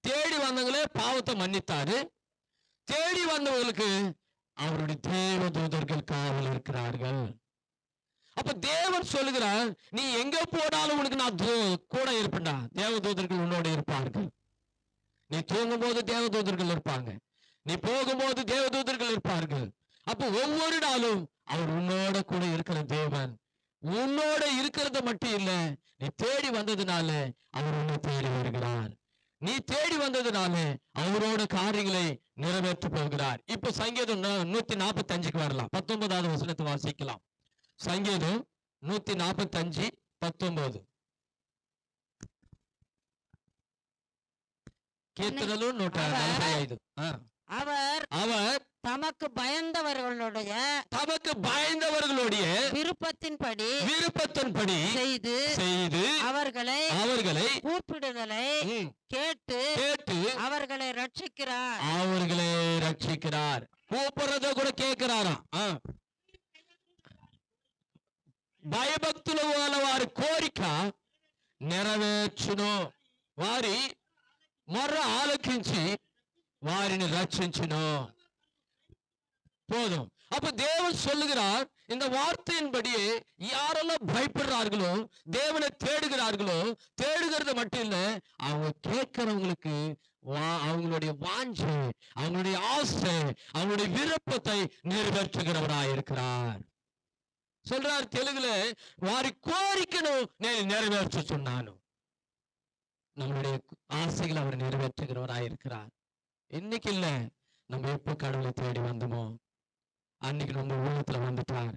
தேடி வந்தவங்களே பாவத்தை மன்னித்தாரு, தேடி வந்தவங்களுக்கு அவருடைய தேவ தூதர்கள் காவல் இருக்கிறார்கள். அப்ப தேவன் சொல்லுகிறார், நீ எங்க போனாலும் உனக்கு நான் கூட இருப்பேன்டா, தேவ தூதர்கள் உன்னோட இருப்பார்கள். நீ தூங்கும் போது தேவ தூதர்கள் இருப்பாங்க, நீ போகும்போது தேவ தூதர்கள் இருப்பார்கள். அப்ப ஒவ்வொரு நாளும் அவர் உன்னோட கூட இருக்கிற தேவன். உன்னோட இருக்கிறது மட்டும் இல்ல, நீ தேடி வந்ததுனால அவர் உன்னை தேடி வருகிறார். நீ தேடி வந்ததுனால அவரோட காரியங்களை நிறைவேற்ற போகிறார். இப்ப சங்கீதம் 145க்கு வரலாம். 19வது வசனத்தை வாசிக்கலாம். சங்கீதம் 145:19. கீர்த்தனలు 145. அவர் தமக்கு பயந்தவர்களுடைய விருப்பத்தின்படி செய்து அவர்களை கூப்பிடுதலை கேட்டு அவர்களை ரட்சிக்கிறார். கூப்பிடுறத கூட கேட்கிறாராம். భయభక్తుల వల్ల వారి కోరిక నెరవేర్చును, వారి మొర్ర ఆలకించి వారిని రక్షించును. போதும். அப்ப தேவன் சொல்லுகிறார், இந்த வார்த்தையின்படி யாரெல்லாம் பயப்படுறார்களோ, தேவனை தேடுகிறார்களோ, தேடுகிறது மட்டும் இல்ல, அவங்க கேட்கிறவங்களுக்கு அவங்களுடைய வாஞ்சை, அவங்களுடைய ஆசை, அவங்களுடைய விருப்பத்தை நிறைவேற்றுகிறவராயிருக்கிறார். சொல்றார் తెలుగులో, వారి కోరికను నేను నెరవేర్చుచున్నాను. நம்மளுடைய ஆசைகளை அவர் நிறைவேற்றுகிறவராயிருக்கிறார். இன்னைக்கு இல்ல, நம்ம எப்போ கடவுளை தேடி வந்தோமோ அன்னைக்கு நம்ம உள்ளத்துல வந்துட்டார்.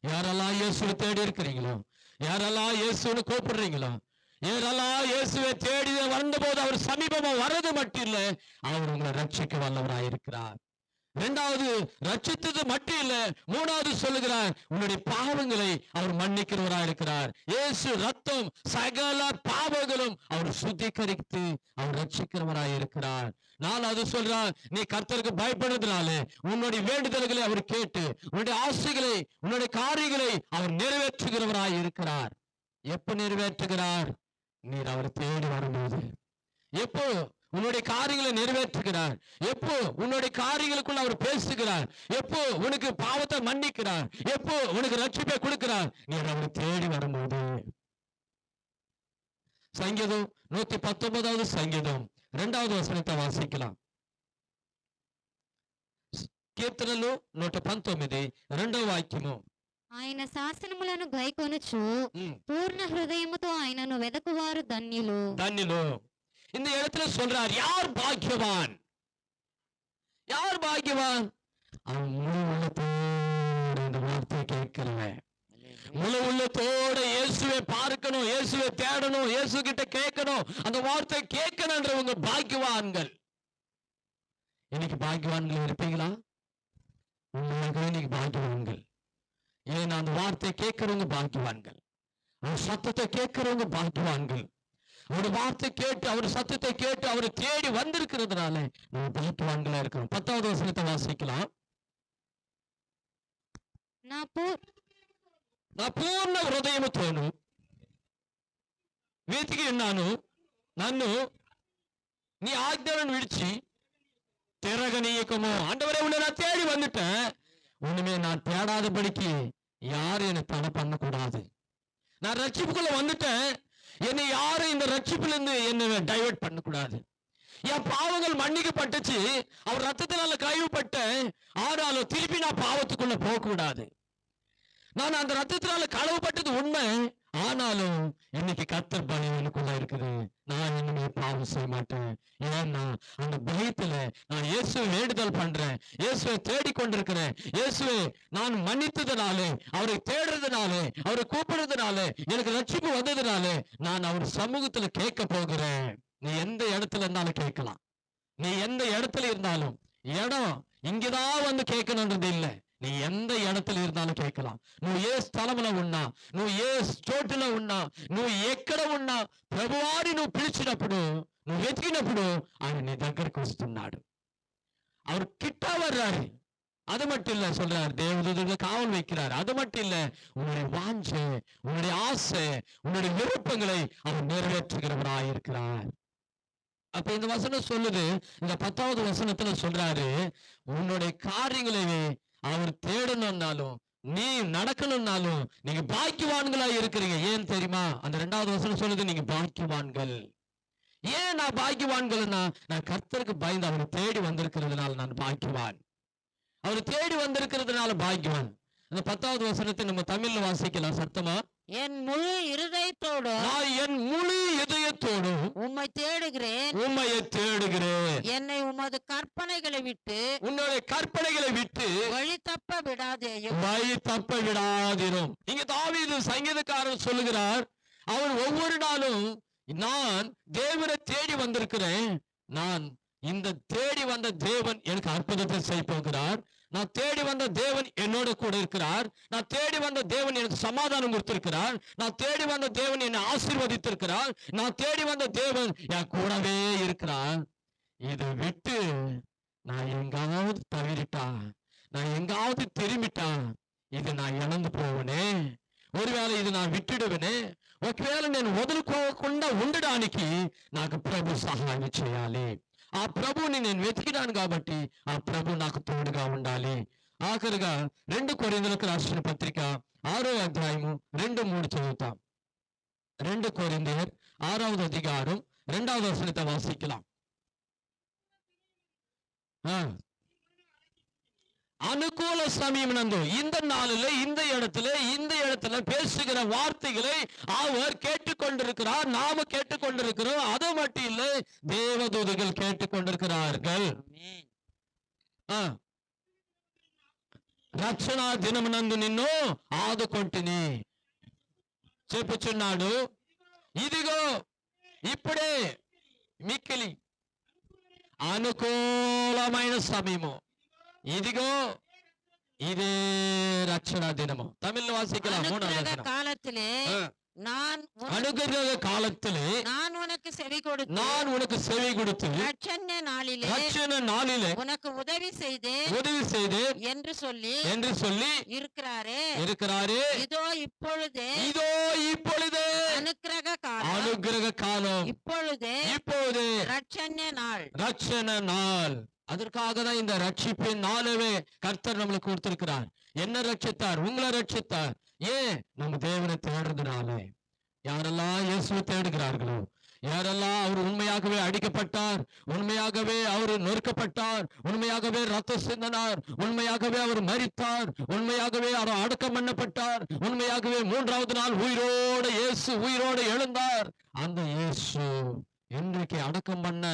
யாரெல்லாம் இயேசுவை தேடி இருக்கிறீங்களோ, யாரெல்லாம் இயேசுன்னு கூப்பிடுறீங்களோ, யாரெல்லாம் இயேசுவை தேடி வந்த போது அவர் சமீபமா வர்றது மட்டும் இல்ல, அவர் உங்களை ரட்சிக்க வல்லவராயிருக்கிறார். இரண்டாவது, ரட்சித்தது மட்டும் இல்ல, மூணாவது சொல்லுகிறார், உன்னுடைய பாவங்களை அவர் மன்னிக்கிறவராயிருக்கிறார். இயேசு ரத்தம் சகல பாவங்களும் அவர் சுத்திகரித்து அவர் ரட்சிக்கிறவராயிருக்கிறார். நாலாவது சொல்றார், நீ கர்த்தருக்கு பயப்படுறதுனால உன்னுடைய வேண்டுதல்களை அவர் கேட்டு உன்னுடைய ஆசைகளை உன்னுடைய காரியங்களை அவர் நிறைவேற்றுகிறவராயிருக்கிறார். எப்ப நிறைவேற்றுகிறார்? நீர் அவர் தேடி வரும்போது. எப்போ உன்னுடைய காரியங்களை நிறைவேற்றுகிறார்? எப்போ உன்னுடைய காரியங்களுக்குள்ள அவர் பேசுகிறார்? எப்போ உனக்கு பாவத்தை மன்னிக்கிறார்? எப்போ உனக்கு ரட்சிப்பை கொடுக்கிறார்? நீ அவரை தேடி வரும்போது. சங்கீதம் 119வது சங்கீதம் 2வது வசனத்தை வாசிக்கலாம். కీర్తనలు 119 2వ వాక్యము. ఆయన శాసనములను గైకొనుచు పూర్ణ హృదయముతో ఆయనను వెదకువారు ధన్యులు. ధన్యులు. இந்த இடத்துல சொல்றார், யார் பாக்கியவான்? யார் பாக்கியவான்? அவன் முழு உள்ளத்தோட இந்த வார்த்தையை கேட்கிறவன், முழு உள்ளத்தோட இயேசுவை பார்க்கணும், இயேசுவை தேடணும், இயேசு கிட்ட கேட்கணும், அந்த வார்த்தை கேட்கணும்ன்றவங்க பாக்கியவான்கள். இன்னைக்கு பாக்கியவான்கள் இருப்பீங்களா? உண்மையாக இன்னைக்கு பாக்கியவான்கள். ஏன்னா அந்த வார்த்தை கேட்கிறவங்க பாக்கியவான்கள், அந்த சத்தத்தை கேட்கிறவங்க பாக்கியவான்கள். அவருடைய வார்த்தை கேட்டு அவர் சத்தத்தை கேட்டு அவரை தேடி வந்திருக்கிறதுனால நம்ம பாக்கியவான்களா இருக்கிறோம். 10வது வசனத்தை வாசிக்கலாம். నా పూర్ణ హృదయముతోను వెతికి ఉన్నాను, నన్ను నీ ఆజ్ఞలను విడిచి తిరగనీయకము. ஆண்டவரே, உன்னை நான் தேடி வந்துட்டேன், உன்னுமே நான் தேடாதபடிக்கு யாரும் என்னை தடை பண்ணக்கூடாது. நான் ரட்சிப்புக்குள்ள வந்துட்டேன், என்னை யாரும் இந்த ரட்சிப்புல இருந்து என்ன டைவர்ட் பண்ணக்கூடாது. என் பாவங்கள் மன்னிக்கப்பட்டுச்சு, அவர் ரத்தத்தினால கழுவப்பட்டேன், ஆனாலும் திருப்பி நான் பாவத்துக்குள்ள போக கூடாது. நான் அந்த ரத்தத்தினால கழுவப்பட்டது உண்மை, ஆனாலும் இன்னைக்கு கர்த்தர் பயம் எனக்குள்ள இருக்குது. நான் இனிமே பாவம் செய்ய மாட்டேன். ஏன்னா அந்த பயத்துல நான் இயேசுவை வேண்டுதல் பண்றேன், இயேசுவை தேடிக்கொண்டிருக்கிறேன். இயேசுவை நான் மன்னித்ததுனாலே, அவரை தேடுறதுனாலே, அவரை கூப்பிடுறதுனாலே, எனக்கு ரட்சிப்பு வந்ததுனாலே நான் அவர் சமூகத்துல கேட்க போகிறேன். நீ எந்த இடத்துல இருந்தாலும் கேட்கலாம். நீ எந்த இடத்துல இருந்தாலும், இடம் இங்கதான் வந்து கேட்கணுன்றது இல்லை, నీ ఎంత ఎడతలు இருந்தாலும் கேட்கலாம். నువ్వు ఏ స్థలంలో ఉన్నా, నువ్వు ఏ చోటులో ఉన్నా, నువ్వు ఎక్కడ ఉన్నా, ప్రభువాని నువ్వు పిలిచినప్పుడు, నువ్వు వెతికినప్పుడు ఆయన నీ దగ్గరికి వస్తున్నాడు. அவர் கிட்ட வர்றாரு. அது மட்டும் இல்ல, சொல்றாரு தேவதூதர்கள் காவல் வைக்கிறார். அது மட்டும் இல்ல, உன்னுடைய வாஞ்சை, உன்னுடைய ஆசை, உன்னுடைய விருப்பங்களை அவர் நிறைவேற்றுகிறவராயிருக்கிறார். அப்ப இந்த வசனம் சொல்லுது, இந்த 10வது வசனத்துல சொல்றாரு, உன்னுடைய காரியங்களை அவர் தேடணும்னாலும் நீ நடக்கணும்னாலும் நீங்க பாக்கியவான்களா இருக்கிறீங்க. ஏன் தெரியுமா? அந்த 2வது வசனம் சொல்லுது, நீங்க பாக்கியவான்கள். ஏன் நான் பாக்கியவான்கள்னா, நான் கர்த்தருக்கு பயந்து அவரை தேடி வந்திருக்கிறதுனால நான் பாக்கியவான். அவர் தேடி வந்திருக்கிறதுனால பாக்கியவான். அந்த 10வது வசனத்தை நம்ம தமிழ்ல வாசிக்கலாம் சத்தமா. என் முழு இருதயத்தோடும், நான் என் முழு இதயத்தோடும் உம்மை தேடுகிறேன், உம்மையை தேடுகிறேன். என்னை உமது கற்பனைகளை விட்டு, உன்னுடைய கற்பனைகளை விட்டு வழி தப்ப விடாதேயும், வழி தப்ப விடாதிரும். இங்க தாவீது சங்கீதக்காரர் சொல்லுகிறார், அவர் ஒவ்வொரு நாளும் நான் தேவனை தேடி வந்திருக்கிறேன், நான் இந்த தேடி வந்த தேவன் எனக்கு அற்புதத்தை செய்ய போகிறார், நான் தேடி வந்த தேவன் என்னோட கூட இருக்கிறார், நான் தேடி வந்த தேவன் எனக்கு சமாதானம் கொடுத்திருக்கிறார், நான் தேடி வந்த தேவன் என்னை ஆசீர்வதித்திருக்கிறார், நான் தேடி வந்த தேவன் என் கூடவே இருக்கிறார். இதை விட்டு நான் எங்காவது தவறிட்டா, நான் எங்காவது திரும்பிட்டா, இது நான் இழந்து పోవనే, ఒకవేళ ఇది నా విట్టుడువనే, ఒకవేళ నేను వదులుకోకుండా ఉండడానికి నాకు ప్రభు సహాయం చేయాలి. ఆ ప్రభుని నేను వెతికినాను కాబట్టి ఆ ప్రభు నాకు తోడుగా ఉండాలి. ఆఖరిగా 2 కొరింథీయులకు రాసిన పత్రిక 6వ అధ్యాయము 2-3 చదువుతాం. 2 కొరింథీయులు 6వ అధ్యాయం 2వ వచనத்தை வாசிக்கலாம். அனுகூல சமயம் நந்து, இந்த நாளில் இந்த இடத்துல நம்மிடத்துல பேசுகிற வார்த்தைகளை அவர் கேட்டுக்கொண்டிருக்கிறார், நாம கேட்டுக்கொண்டிருக்கிறோம். அது மட்டும் இல்லை, தேவதூதர்கள் கேட்டுக்கொண்டிருக்கிறார்கள். రక్షణ దినమునందు నిన్ను ఆదుకొంటిని చెప్పుచున్నాడు. ఇదిగో ఇప్పుడే మిక్కిలి అనుకూలమైన సమయము, ఇదిగో ఇదే రక్షణ దినము. తమిళ వాసిக்கலாம். அனுக்கிரக காலத்திலே அனுகிரக காலத்திலே நான் உனக்கு செவி கொடுத்து நான் உனக்கு செவி கொடுத்து ரட்சண நாளிலே உனக்கு உதவி செய்தேன் என்று சொல்லி இருக்கிறாரே. இதோ இப்பொழுதே அனுக்கிரக காலம், இப்பொழுதே ரட்சண நாள். அதற்காக தான் இந்த ரட்சிப்பின் நாளவே கர்த்தர் நம்மளுக்கு கொடுத்திருக்கிறார். என்ன ரட்சித்தார்? உங்களை ரட்சித்தார். ஏன்? நம்ம தேவனை தேடுறதுனால. யாரெல்லாம் இயேசுவை தேடுகிறார்களோ, யாரெல்லாம் அவர் உண்மையாகவே அடிக்கப்பட்டார், உண்மையாகவே அவர் நொறுக்கப்பட்டார், உண்மையாகவே ரத்தம் சிந்தினார், உண்மையாகவே அவர் மரித்தார், உண்மையாகவே அவர் அடக்கம் பண்ணப்பட்டார், உண்மையாகவே மூன்றாவது நாள் உயிரோடு எழுந்தார். அந்த இயேசு இன்றைக்கு அடக்கம் பண்ண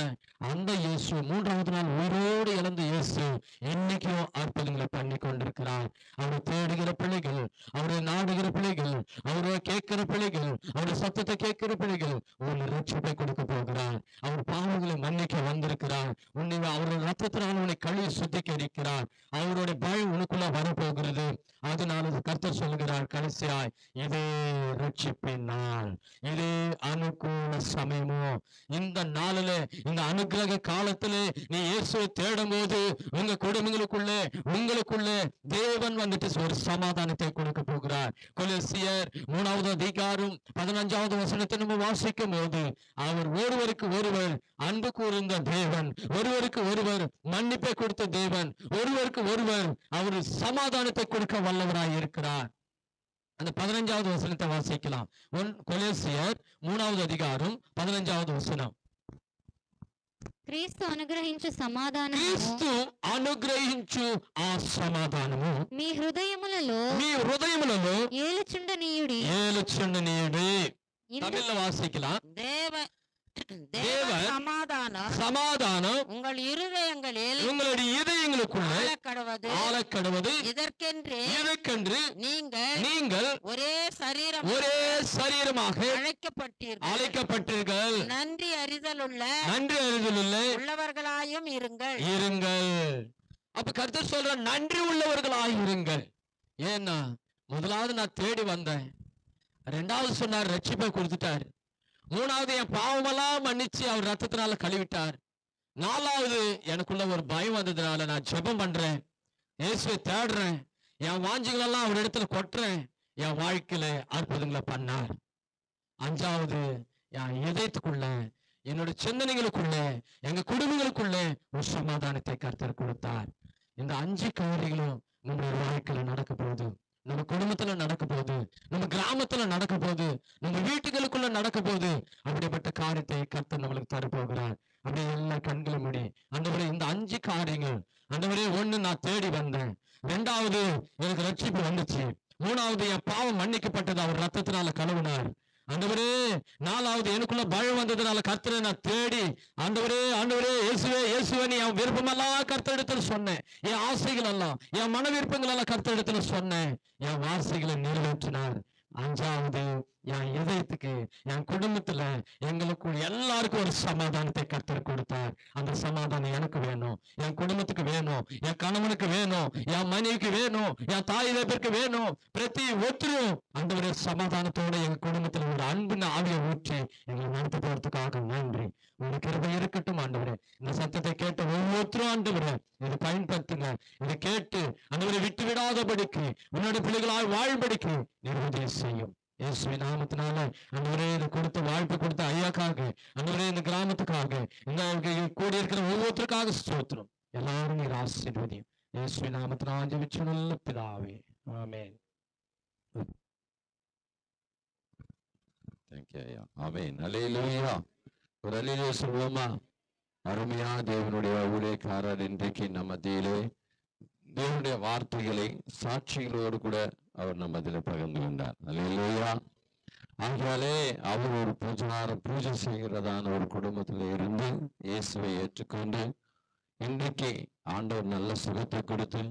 அந்த இயேசு, மூன்றாவது நாள் உயிரோடு இழந்த இயேசு இன்னைக்கும் அற்புதங்களை பண்ணி கொண்டிருக்கிறார். அவரை தேடுகிற பிள்ளைகள், அவரை நாடுகிற பிள்ளைகள், அவரை கேட்கிற பிள்ளைகள், அவருடைய சத்தத்தை கேட்கிற பிள்ளைகள் ஒரு ரட்சிப்பை கொடுக்க போகிறார். அவர் பாவங்களை மன்னிக்க வந்திருக்கிறார். உன்னை அவருடைய ரத்தத்தினால் உன்னை கழுவி சுத்திகரிக்கிறார். அவருடைய பயம் உனக்குள்ள வரப்போகிறது. அதனால கர்த்தர் சொல்கிறார் கடைசியாய், இதே ரட்சிப்பின் நாள், இதே அனுகூல சமயமோ. இந்த நாளில, இந்த அனுகிரக காலத்திலே நீ இயேசுவை தேடும் போது உங்க குடும்பங்களுக்குள்ளே, உங்களுக்குள்ளே தேவன் வந்துட்டு ஒரு சமாதானத்தை கொடுக்க போகிறார். கொலோசியர் 3வது அதிகாரம் 15வது வசனத்தை நம்ம வாசிக்கும் போது, அவர் ஒருவருக்கு ஒருவர் அன்பு கூர்ந்த தேவன், ஒருவருக்கு ஒருவர் மன்னிப்பை கொடுத்த தேவன், ஒருவருக்கு ஒருவர் அவர் சமாதானத்தை கொடுக்க வல்லவராய் இருக்கிறார். அந்த 15வது வசனத்தை வாசிக்கலாம். கொலோசியர் 3வது அதிகாரம் 15வது వచనం. క్రీస్తు అనుగ్రహించు సమాధానము, క్రీస్తు అనుగ్రహించు ఆ సమాధానము మీ హృదయములలో ఏలుచుండనీయుడి. தமிழ்ல வாசிக்கலாம். தேவ சமாதானம் உங்களுடைய இதயங்களுக்குள்ள ஆளக்கடவது. இதற்கென்று நீங்கள் ஒரே சரீரமாக அழைக்கப்பட்டீர்கள். நன்றி அறிதலுள்ள உள்ளவர்களாயும் இருங்கள். அப்ப கர்த்தர் சொல்ற, நன்றி உள்ளவர்களாய் இருங்கள். ஏன்னா முதலாவது நான் தேடி வந்தேன், 2வது சொன்னார் ரட்சிப்பை கொடுத்துட்டார், 3வது என் பாவமெல்லாம் மன்னிச்சு அவர் ரத்தத்தினால கழுவிட்டார், 4வது எனக்குள்ள ஒரு பயம் வந்ததுனால நான் ஜெபம் பண்றேன், இயேசுவை தேடுறேன், என் வாஞ்சிகளெல்லாம் அவர் இடத்துல கொட்டுறேன், என் வாழ்க்கையில அற்புதங்களை பண்ணார். 5வது என் இதயத்துக்குள்ள, என்னோட சிந்தனைகளுக்குள்ள, எங்க குடும்பங்களுக்குள்ள ஒரு சமாதானத்தை கர்த்தர் கொடுத்தார். இந்த 5 காரியங்களும் நம்முடைய வாழ்க்கையில நடக்க போகுது. நம்ம குடும்பத்துல நடக்க போகுது, நம்ம கிராமத்துல நடக்க போகுது, நம்ம வீட்டுகளுக்குள்ள நடக்க போகுது. அப்படிப்பட்ட காரியத்தை கர்த்தர் நம்மளுக்கு தர போகிறார். அப்படியே எல்லா கண்களும் முடி. ஆண்டவரே, இந்த 5 காரியங்கள் ஆண்டவரே, 1 நான் தேடி வந்தேன், 2வது எனக்கு ரட்சிப்பு வந்துச்சு, 3வது என் பாவம் மன்னிக்கப்பட்டது, அவர் ரத்தத்தினால கழுவினார், ஆண்டவரே, 4வது எனக்குள்ள பயம் வந்ததுனால கர்த்தரை நான் தேடி, ஆண்டவரே இயேசுவே நீ என் விருப்பமெல்லாம் கர்த்தரிடத்துல சொன்னேன், என் ஆசைகள் எல்லாம், என் மன விருப்பங்கள் எல்லாம் கர்த்தரிடத்துல சொன்னேன், என் வாசைகளை நிறைவேற்றினார். 5வது என் இதயத்துக்கு, என் குடும்பத்துல, எங்களுக்கு எல்லாருக்கும் ஒரு சமாதானத்தை கர்த்தர் கொடுத்தார். அந்த சமாதானம் எனக்கு வேணும், என் குடும்பத்துக்கு வேணும், என் கணவனுக்கு வேணும், என் மனைவிக்கு வேணும், என் தாய் தகப்பனுக்கு வேணும். பிரதி ஒருத்தரும் அந்த சமாதானத்தோட எங்க குடும்பத்துல ஒரு அன்புன்னு ஆவியை ஊற்றி எங்களை நடத்த போறதுக்காக நன்றி. உங்களுக்கு கிருபை இருக்கட்டும் ஆண்டவரே. இந்த சத்தத்தை கேட்ட ஒவ்வொருத்தரும் ஆண்டவரே இதை பயன்படுத்துங்க. இதை கேட்டு ஆண்டவரை விட்டு விடாதபடிக்கு, உன்னோட பிள்ளைகளால் வாழ்படிக்கு நிர்வகியை செய்யும். இயேசுவின் நாமத்தினால ஆண்டவரே, இதை கொடுத்த வாழ்க்கை கொடுத்த ஐயாக்காக, ஆண்டவரே இந்த கிராமத்துக்காக, இந்த கூடி இருக்கிற ஒவ்வொருத்தருக்காக ஸ்தோத்திரம். எல்லாரும் நீர் ஆசீர்வதியும். இயேசுவின் நாமத்தினால் ஜெபிச்சு நல்ல பிதாவே, ஆமென். ஆமென். அல்லேலூயா. ஒரு அல்லேலூயா சொல்வோமா? அருமையா தேவனுடைய ஊழியக்காரர் இன்றைக்கு நம்ம மத்தியிலே தேவனுடைய வார்த்தைகளை சாட்சிகளோடு கூட அவர் நம்ம அதில் பகிர்ந்து கொண்டார். அல்லேலூயா. ஆகையாலே அவர் ஒரு பூஜை செய்கிறதான ஒரு குடும்பத்தில் இருந்து இயேசுவை ஏற்றுக்கொண்டு இன்றைக்கு ஆண்டவர் நல்ல சுகத்தை கொடுத்து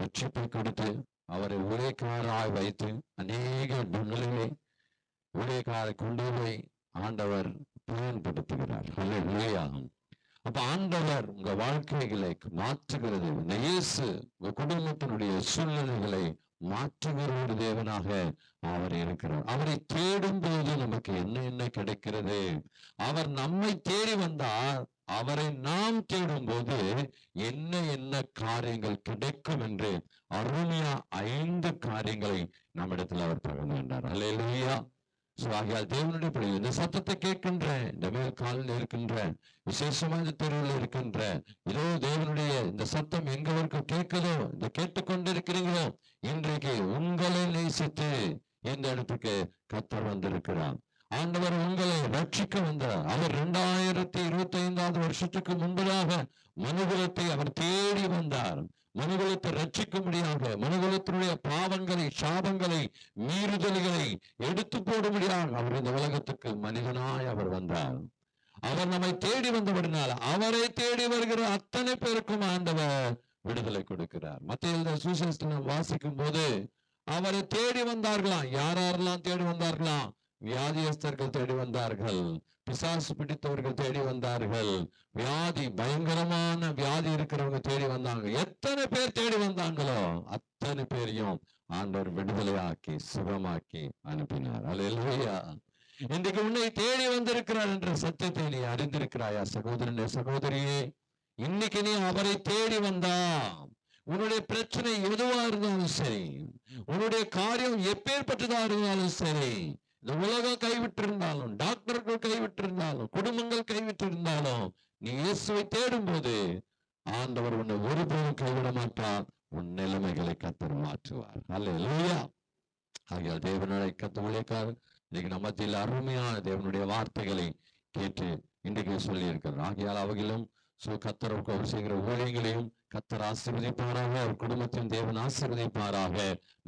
ரட்சிப்பை கொடுத்து அவரை ஊழியக்காரராய் வைத்து அநேக இடங்களிலே ஊழியக்காரை கொண்டு போய் ஆண்டவர் பயன்படுத்துகிறார். அல்லேலூயா. அப்ப ஆண்டவர் உங்க வாழ்க்கைகளை மாற்றுகிறது. இந்த இயேசு உங்க குடும்பத்தினுடைய சூழ்நிலைகளை மாற்றுகிற ஒரு தேவனாக அவர் இருக்கிறார். அவரை தேடும் போது நமக்கு என்ன கிடைக்கிறது? அவர் நம்மை தேடி வந்தார். அவரை நாம் தேடும் போது என்ன காரியங்கள் கிடைக்கும் என்று அருமையா 5 காரியங்களை நம்மிடத்தில் அவர் பகிர்ந்து கொண்டார். அல்லேலூயா. ஆகையால் தேவனுடைய பிள்ளைகள் இந்த சத்தத்தை கேட்கின்ற, இந்த மேல் காலில் இருக்கின்ற, விசேஷமா இந்த தெருவில் இருக்கின்ற, இதோ தேவனுடைய இந்த சத்தம் எங்க வரைக்கும் கேட்குதோ, இந்த கேட்டுக்கொண்டிருக்கிறீங்களோ, இன்றைக்கு உங்களை நேசித்து இந்த இடத்துக்கு கர்த்தர் வந்திருக்கிறார். ஆண்டவர் உங்களை ரட்சிக்க வந்தார். அவர் 2025 வருஷத்துக்கு முன்பதாக மனுகுலத்தை அவர் தேடி வந்தார். மனுகுலத்தை ரட்சிக்கும்படியாக, மனுகுலத்தினுடைய பாவங்களை, சாபங்களை, மீறுதல்களை எடுத்து போடும்படியாக அவர் இந்த உலகத்துக்கு மனிதனாய் அவர் வந்தார். அவர் நம்மை தேடி வந்தபடினால் அவரை தேடி வருகிற அத்தனை பேருக்கும் ஆண்டவர் விடுதலை கொடுக்கிறார். மத்திய சுவிசேஷத்தை வாசிக்கும் போது அவரை தேடி வந்தார்களாம். யாரெல்லாம் தேடி வந்தார்களாம்? வியாதியஸ்தர்கள் தேடி வந்தார்கள், பிசாசு பிடித்தவர்கள் தேடி வந்தார்கள், வியாதி பயங்கரமான வியாதி இருக்கிறவங்க தேடி வந்தாங்க. எத்தனை பேர் தேடி வந்தாங்களோ அத்தனை பேரையும் ஆண்டவர் விடுதலையாக்கி சுகமாக்கி அனுப்பினார். அல்லேலூயா. இன்றைக்கு உன்னை தேடி வந்திருக்கிறார் என்ற சத்தியத்தை நீ அறிந்திருக்கிறாயா சகோதரனே, சகோதரியே? இன்னைக்கு நீ அவரை தேடி வந்தா உன்னுடைய பிரச்சனை எதுவா இருந்தாலும் சரி, உன்னுடைய காரியம் எப்பேற்பட்டதா இருந்தாலும் சரி, இந்த உலகம் கைவிட்டு இருந்தாலும், டாக்டர்கள் கைவிட்டு இருந்தாலும், குடும்பங்கள் கைவிட்டு இருந்தாலும், நீ இயேசுவை தேடும் போது ஆண்டவர் உன்னை ஒருபோதும் கைவிட மாட்டார். உன் நிலைமைகளை கர்த்தர் மாற்றுவார். அல்லேலூயா. ஆகையால் தேவனுடைய கர்த்தர் ஊழியக்காரர் இன்னைக்கு நம்ம மத்தியில் அருமையான தேவனுடைய வார்த்தைகளை கேட்டு இன்றைக்கு சொல்லி இருக்கிறார். ஆகையால் அவைகளும் கர்த்தருக்கு அவர் செய்கிற ஊழியங்களையும் கர்த்தர் ஆசீர்வதிப்பாராக, அவர் குடும்பத்தையும் தேவன் ஆசீர்வதிப்பாராக.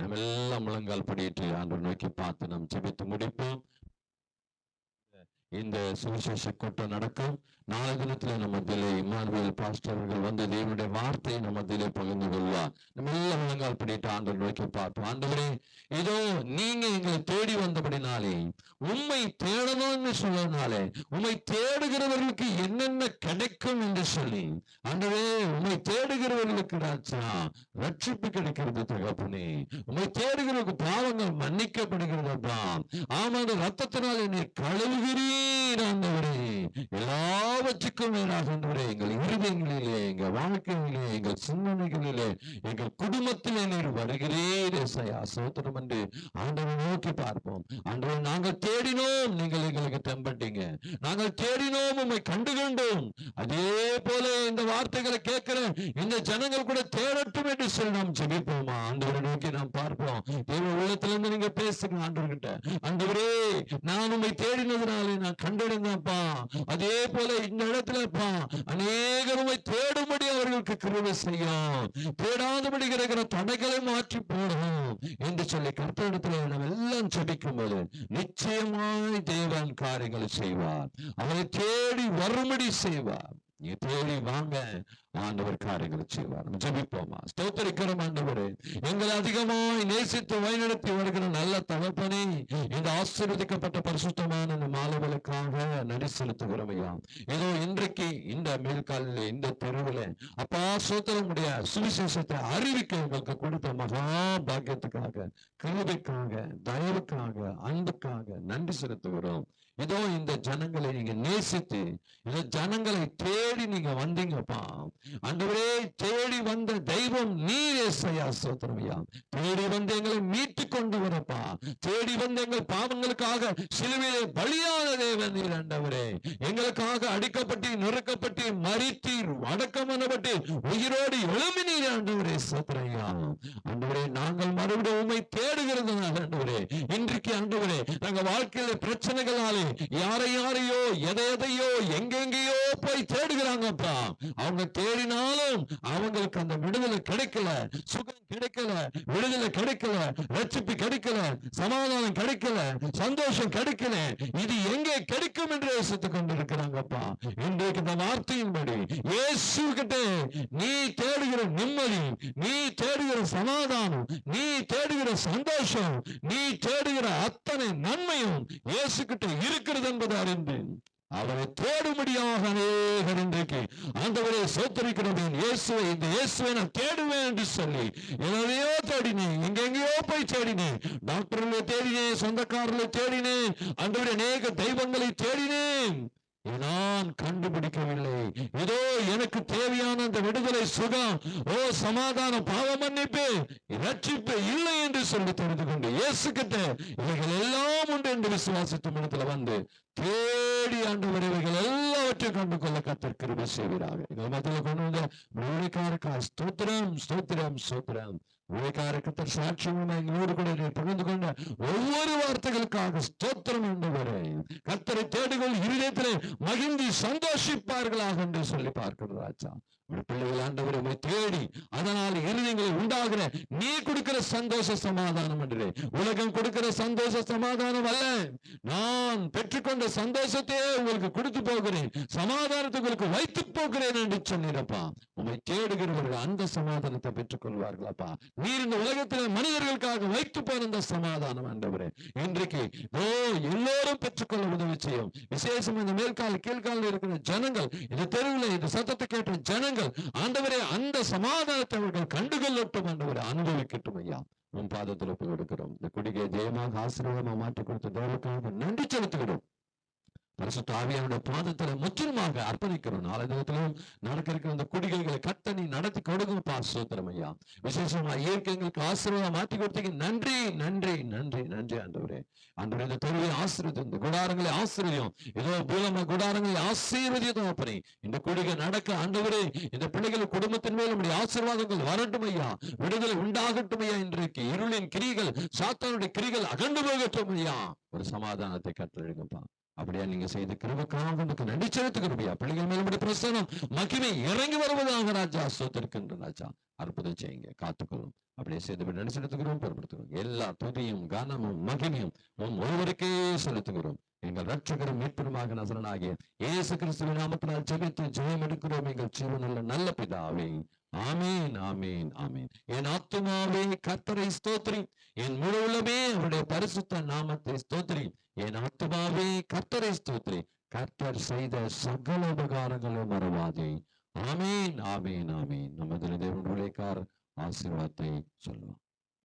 நம்ம எல்லாம் முழங்கால் படியிட்டு ஆண்டவர் நோக்கி பார்த்து நாம் ஜெபித்து முடிப்போம். இந்த சுவிசேஷ கூட்டம் நடக்கும். நாளை தினத்துல நம்ம மத்தியிலே இம்மானுவேல் பாஸ்டர்கள் வந்து தேவனுடைய வார்த்தையை நம்ம மத்தியிலே பகிர்ந்து கொள்வார். நம்ம எல்லாம் முழங்கால் படிட்டு ஆண்டவர் நோக்கி பார்ப்போம். ஆண்டவரே, இதோ நீங்க எங்களை தேடி வந்தபடினாலே, உம்மை தேடணும்னு சொன்னதுனாலே, உம்மை தேடுகிறவர்களுக்கு என்னென்ன கிடைக்கும் என்று சொல்லி, ஆண்டவரே உம்மை தேடுகிறவர்களுக்கு ராஜா ரட்சிப்பு கிடைக்கிறது தகப்பனே. உம்மை தேடுகிறவர்களுக்கு பாவங்கள் மன்னிக்கப்படுகிறதா. ஆமாங்க, ரத்தத்தினால் என்னை கழுவுகிறீர் ஆண்டவரே. எல்லாவற்றுக்கும் மேலாக ஆண்டவரே, எங்கள் இருதயங்களிலே, எங்கள் வாழ்க்கையிலே, எங்கள் சிந்தனைகளிலே, எங்கள் குடும்பத்திலே நீர் வருகிறீர் ஏசாயா. ஸ்தோத்திரம் என்று ஆண்டவரை நோக்கி பார்ப்போம். ஆண்டவரை, நாங்கள் தேடினோம், நீங்கள் எங்களுக்கு தெம்பட்டீங்க. நாங்கள் தேடினோம், உம்மை கண்டுகொண்டோம். அதே போல இந்த வார்த்தைகளை கேட்கிற இந்த ஜனங்கள் கூட தேடட்டும் என்று சொல்லி நாம் ஜெபிப்போமா? ஆண்டவரை நோக்கி நாம் பார்ப்போம். தேவ உள்ளத்திலிருந்து நீங்க பேசுங்க ஆண்டவர்கிட்ட. ஆண்டவரே, நான் உம்மை தேடினதுனாலே நான் கண்டடைந்தேன்ப்பா. அதே போல இந்த இடத்துலப்பா அநேகர் உம்மை தேடும்படி அவர்களுக்கு கிருபை செய்யும். தேடாதபடி இருக்கிற தடைகளை மாற்றி போடும் என்று சொல்லி கர்த்தரிடத்துல நம்ம எல்லாம் ஜெபிக்கும் போது நிச்சயமாய் தேவன் காரியங்களை செய்வார். அவரை தேடி வரும்படி செய்வார். நீ தேடி வாங்க, ஆண்டவர் காரியங்களை செய்வார். ஜெபிப்போமா? ஸ்தோத்திரிக்கிறோம் ஆண்டவரே, எங்களை அதிகமாய் நேசித்து வழிநடத்தி வருகிற நல்ல தகப்பனே, இந்த ஆசீர்வதிக்கப்பட்ட பரிசுத்தமான இந்த மாலைகளுக்காக நன்றி செலுத்துகிறோம் ஐயா. ஏதோ இன்றைக்கு இந்த மேல்காலில், இந்த தெருவில் அப்பா சோத்திரமுடைய சுவிசேஷத்தை அறிவிக்க உங்களுக்கு கொடுத்த மகா பாக்கியத்துக்காக, கிருபைக்காக, தயவுக்காக, அன்புக்காக நன்றி செலுத்துகிறோம். ஏதோ இந்த ஜனங்களை நீங்க நேசித்து இந்த ஜனங்களை தேடி நீங்க வந்தீங்கப்பா. ஆண்டவரே, தேடி வந்த தெய்வம் நீர் ஏசாயா. ஸ்தோத்திரமையா. தேடி வந்து எங்களை மீட்டு கொண்டு வரப்பா. தேடி வந்து எங்கள் பாவங்களுக்காக சிலுவையிலே பலியான தேவன் நீர் ஆண்டவரே. எங்களுக்காக அடிக்கப்பட்டு நொறுக்கப்பட்டு மரித்தீர், அடக்கம் பண்ணப்பட்டு உயிரோடு எழும்பினீர் ஆண்டவரே. ஸ்தோத்திரமையா. ஆண்டவரே, நாங்கள் மறுபடியும் உம்மை தேடுகிறதுனால ஆண்டவரே, இன்றைக்கு இன்றைக்கு ஆண்டவரே நாங்க வாழ்க்கையில பிரச்சனைகளாலே யாரையோ எதையோ எங்கெங்கேயோ போய் தேடுகிறாங்கப்பா. அவங்க தேடினாலும் அவங்களுக்கு அந்த விடுதலை கிடைக்கல, சுகம் கிடைக்கல, விடுதலை கிடைக்கல, ரட்சிப்பு கிடைக்கல, சமாதானம் கிடைக்கல, சந்தோஷம் கிடைக்கல. இது எங்கே கிடைக்கும் என்று யோசித்துக் கொண்டிருக்கிறாங்கப்பா. இன்றைக்கு இந்த வார்த்தையின்படி இயேசு கிட்ட நீ தேடுகிற நிம்மதி, நீ தேடுகிற சமாதானம், நீ தேடுகிற சந்தோஷம், நீ தேடுகிற அத்தனை நன்மையும் இயேசு கிட்ட இருக்கிறது என்பதை அறிந்து அவரை தேடும்படியாக அநேகர் இன்றைக்கு ஆண்டவரை சோத்தரிக்கிறேன். இயேசுவை, இந்த இயேசுவை நான் தேடுவேன் என்று சொல்லி எதையோ தேடினேன், எங்கெங்கேயோ போய் தேடினேன், டாக்டர்களை தேடினேன், சொந்தக்காரர்களை தேடினேன், ஆண்டவரை அநேக தெய்வங்களை தேடினேன், நான் கண்டுபிடிக்கவில்லை. ஏதோ எனக்கு தேவையான அந்த விடுதலை, சுகம், சமாதான, பாவ மன்னிப்பு, ரட்சிப்பு இல்லை என்று சொல்லி தெரிந்து கொண்டு இயேசு கிட்ட இவைகள் எல்லாம் உண்டு என்று விசுவாசித்த மனத்துல வந்து தேடி ஆண்டவர் இவைகள் எல்லாவற்றையும் கண்டு கொள்ள கர்த்தர் கிருபை செய்வீராக. எங்கள் மத்தியில கொண்டு வந்த ஊழியக்காரருக்கா ஸ்தோத்திரம், ஸ்தோத்திரம், ஸ்தோத்திரம். ஊழியக்காரர் சாட்சியமா எங்களோடு கூட பகிர்ந்து கொண்ட ஒவ்வொரு வார்த்தைகளுக்காக ஸ்தோத்திரம் ஆண்டவரே. கர்த்தரை தேடுகள் இருதயத்திலே மகிழ்ந்து சந்தோஷிப்பார்களாக என்று சொல்லி பார்க்கிறோம் ராஜா. பிள்ளைகள் ஆண்டவரை தேடி அதனால் இருதயங்களை உண்டாகிற நீ கொடுக்கிற சந்தோஷ சமாதானம் என்று, உலகம் கொடுக்கிற சந்தோஷ சமாதானம் அல்ல, நான் பெற்றுக்கொண்ட சந்தோஷத்தையே உங்களுக்கு கொடுத்து போகிறேன், சமாதானத்தை உங்களுக்கு வைத்து போகிறேன் என்று சொன்னீரப்பா. உண்மை தேடுகிறவர்கள் அந்த சமாதானத்தை பெற்றுக் கொள்வார்களப்பா. நீர் இந்த உலகத்தில் மனிதர்களுக்காக வைத்து போன அந்த சமாதானம் ஆண்டவரே இன்றைக்கு எல்லோரும் பெற்றுக்கொள்ள உதவி செய்யும். விசேஷம் இந்த மேல்கால கீழ்காலில் இருக்கிற ஜனங்கள், இந்த தெருவில் இந்த சத்தத்தை கேட்ட ஜனங்கள் ஆண்டவரே அந்த சமாதானத்தை அவர்கள் கண்டுகொள்ளட்டும், ஆண்டவரை அனுபவிக்கட்டும். ஐயா உன் பாதத்தில் ஒப்பு கொடுக்கிறோம். இந்த குடிகை ஜெயமாக ஆசீர்வாதமாக மாற்றி கொடுத்த தேவனுக்காக நன்றி செலுத்துகிறோம். பரிசுத்த ஆவியானுடைய பாதத்துல முற்றிலுமாக அர்ப்பணிக்கிறோம். நாளை தினத்திலும் நடக்க இருக்கிற அந்த குடிகைகளை கர்த்தர் நீ நடத்தி கொடுங்கப்பா. ஸ்தோத்திரம் ஐயா. விசேஷமா இயற்கை எங்களுக்கு ஆசீர்வாதம் மாற்றி கொடுத்தீங்க. நன்றி, நன்றி, நன்றி, நன்றி ஆண்டவரே. ஆண்டவரே இந்த தெருவை ஆசீர்வதியும், இந்த குடாரங்களை ஆசீர்வதியும், ஏதோ பூலமா குடாரங்களை ஆசீர்வதியும் அப்படி இந்த குடிகை நடக்க ஆண்டவரே இந்த பிள்ளைகள் குடும்பத்தின் மேல் நம்முடைய ஆசீர்வாதங்கள் வரட்டும் ஐயா, விடுதலை உண்டாகட்டும் ஐயா. இன்றைக்கு இருளின் கிரிகள், சாத்தானுடைய கிரிகள் அகண்டு போகட்டும் ஐயா. ஒரு சமாதானத்தை கட்டளையிடுங்கப்பா. அப்படியா நீங்க செய்த கிருபைக்காக நன்றி செலுத்துகிறோம். பிள்ளைகள் மேலும் பிரசனம் மகிமை இறங்கி வருவதாக ராஜா. ஸ்தோத்திரிக்கின்ற ராஜா, அற்புதம் செய்யுங்க, காத்துக்கொள்ளும். அப்படியே செய்து நன்றி செலுத்துகிறோம், பொறுப்படுத்துகிறோம். எல்லா துதியும் கனமும் மகிமையும் ஒருவருக்கே செலுத்துகிறோம். எங்கள் ரட்சகரும் மீட்பருமாக நசரனாகிய இயேசு கிறிஸ்துவின் நாமத்தினால் ஜெபித்து ஜெயம் எடுக்கிறோம் எங்கள் ஜீவனுள்ள நல்ல பிதாவே. ஆமீன், ஆமீன், ஆமீன். என் ஆத்துமாவே கர்த்தரை ஸ்தோத்திரி, என் முழு உள்ளமே அவருடைய பரிசுத்த நாமத்தை ஸ்தோத்திரி. என் ஆத்துமாவே கர்த்தரை ஸ்தோத்திரி, கர்த்தர் செய்த சகல உபகாரங்களை மறவாதே. ஆமீன், ஆமீன், ஆமீன். நமது தேவனுடைய ஆசீர்வாதத்தை சொல்லுவோம்.